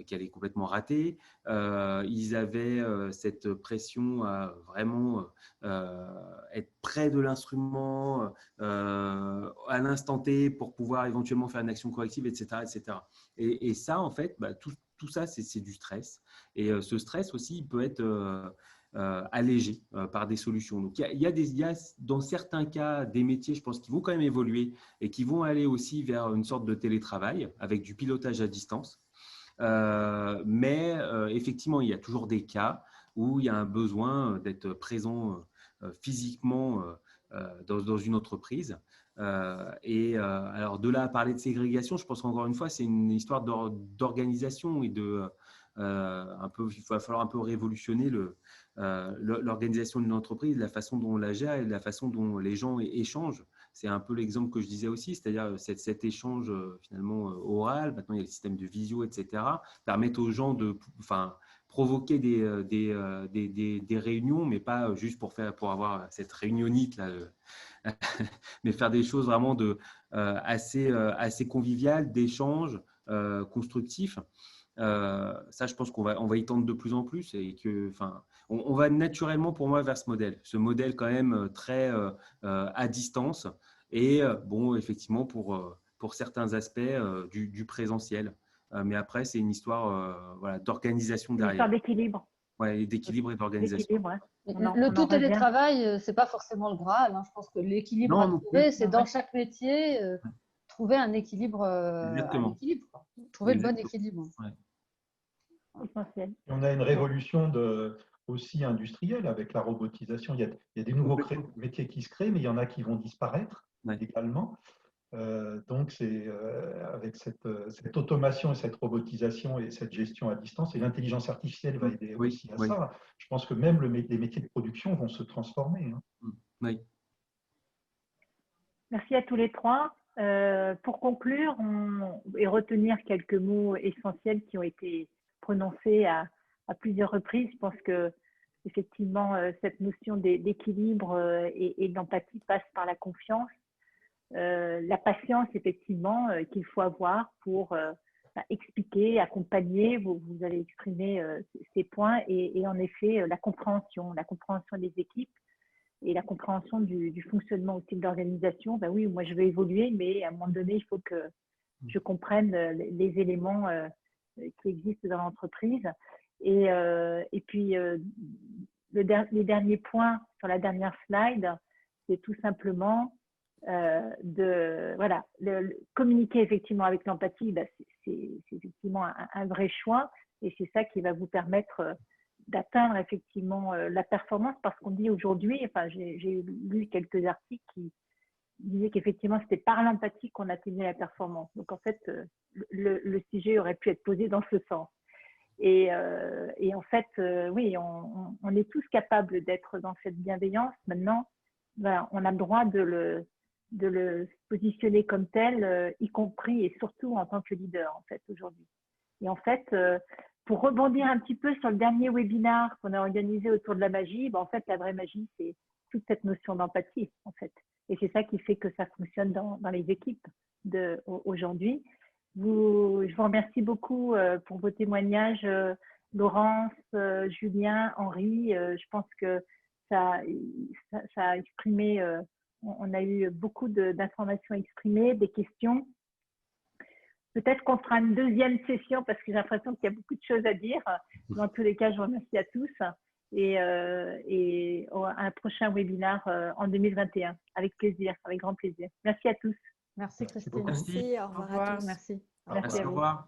qui allait complètement rater. Ils avaient cette pression à vraiment être près de l'instrument à l'instant T pour pouvoir éventuellement faire une action corrective, etc. etc. Et ça, en fait, tout ça, c'est du stress. Et ce stress aussi, il peut être allégé par des solutions. Donc, il y a dans certains cas des métiers, je pense, qui vont quand même évoluer et qui vont aller aussi vers une sorte de télétravail avec du pilotage à distance. Mais effectivement, il y a toujours des cas où il y a un besoin d'être présent physiquement dans une entreprise. Alors, de là à parler de ségrégation, je pense qu'encore une fois, c'est une histoire d'organisation et il va falloir un peu révolutionner l'organisation d'une entreprise, la façon dont on la gère et la façon dont les gens échangent. C'est un peu l'exemple que je disais aussi, c'est-à-dire cet échange finalement oral. Maintenant, il y a le système de visio, etc., permettent aux gens de provoquer des réunions, mais pas juste pour avoir cette réunionnite là, mais faire des choses vraiment assez conviviales, d'échanges constructifs. Ça, je pense qu'on va y tendre de plus en plus et on va naturellement pour moi vers ce modèle quand même très à distance et bon, effectivement pour certains aspects du présentiel. Mais après, c'est une histoire d'organisation derrière. Une histoire d'équilibre. Ouais, d'équilibre et d'organisation. Ouais. Le tout télétravail, c'est pas forcément le Graal. Hein. Je pense que l'équilibre à trouver, c'est dans chaque métier trouver un équilibre. Trouver le bon équilibre. Ouais. Essentiel. On a une révolution aussi industrielle avec la robotisation. Il y a des nouveaux métiers qui se créent, mais il y en a qui vont disparaître également. Donc, c'est avec cette automation et cette robotisation et cette gestion à distance, et l'intelligence artificielle va aider aussi à ça. Je pense que même les métiers de production vont se transformer. Oui. Merci à tous les trois. Pour conclure et retenir quelques mots essentiels qui ont été prononcés à plusieurs reprises, je pense que effectivement cette notion d'équilibre et d'empathie passe par la confiance, la patience effectivement qu'il faut avoir pour expliquer, accompagner. Vous avez exprimé ces points et en effet la compréhension des équipes et la compréhension du fonctionnement aussi de l'organisation. Ben oui, moi je veux évoluer, mais à un moment donné, il faut que je comprenne les éléments qui existent dans l'entreprise. Et puis, les derniers points sur la dernière slide, c'est tout simplement communiquer effectivement avec l'empathie. Ben, c'est effectivement un vrai choix, et c'est ça qui va vous permettre d'atteindre effectivement la performance, parce qu'on dit aujourd'hui, enfin j'ai lu quelques articles qui disaient qu'effectivement c'était par l'empathie qu'on atteignait la performance. Donc en fait le sujet aurait pu être posé dans ce sens. Et en fait oui, on est tous capables d'être dans cette bienveillance. Maintenant, voilà, on a le droit de le positionner comme tel, y compris et surtout en tant que leader en fait aujourd'hui. Et en fait, pour rebondir un petit peu sur le dernier webinaire qu'on a organisé autour de la magie, en fait, la vraie magie, c'est toute cette notion d'empathie, en fait. Et c'est ça qui fait que ça fonctionne dans les équipes aujourd'hui. Je vous remercie beaucoup pour vos témoignages, Laurence, Julien, Henri. Je pense que ça a exprimé, on a eu beaucoup d'informations exprimées, des questions. Peut-être qu'on fera une deuxième session parce que j'ai l'impression qu'il y a beaucoup de choses à dire. Dans tous les cas, je vous remercie à tous et un prochain webinaire en 2021. Avec plaisir, avec grand plaisir. Merci à tous. Merci Christine. Merci, au revoir à tous. Merci. Merci à vous. Au revoir.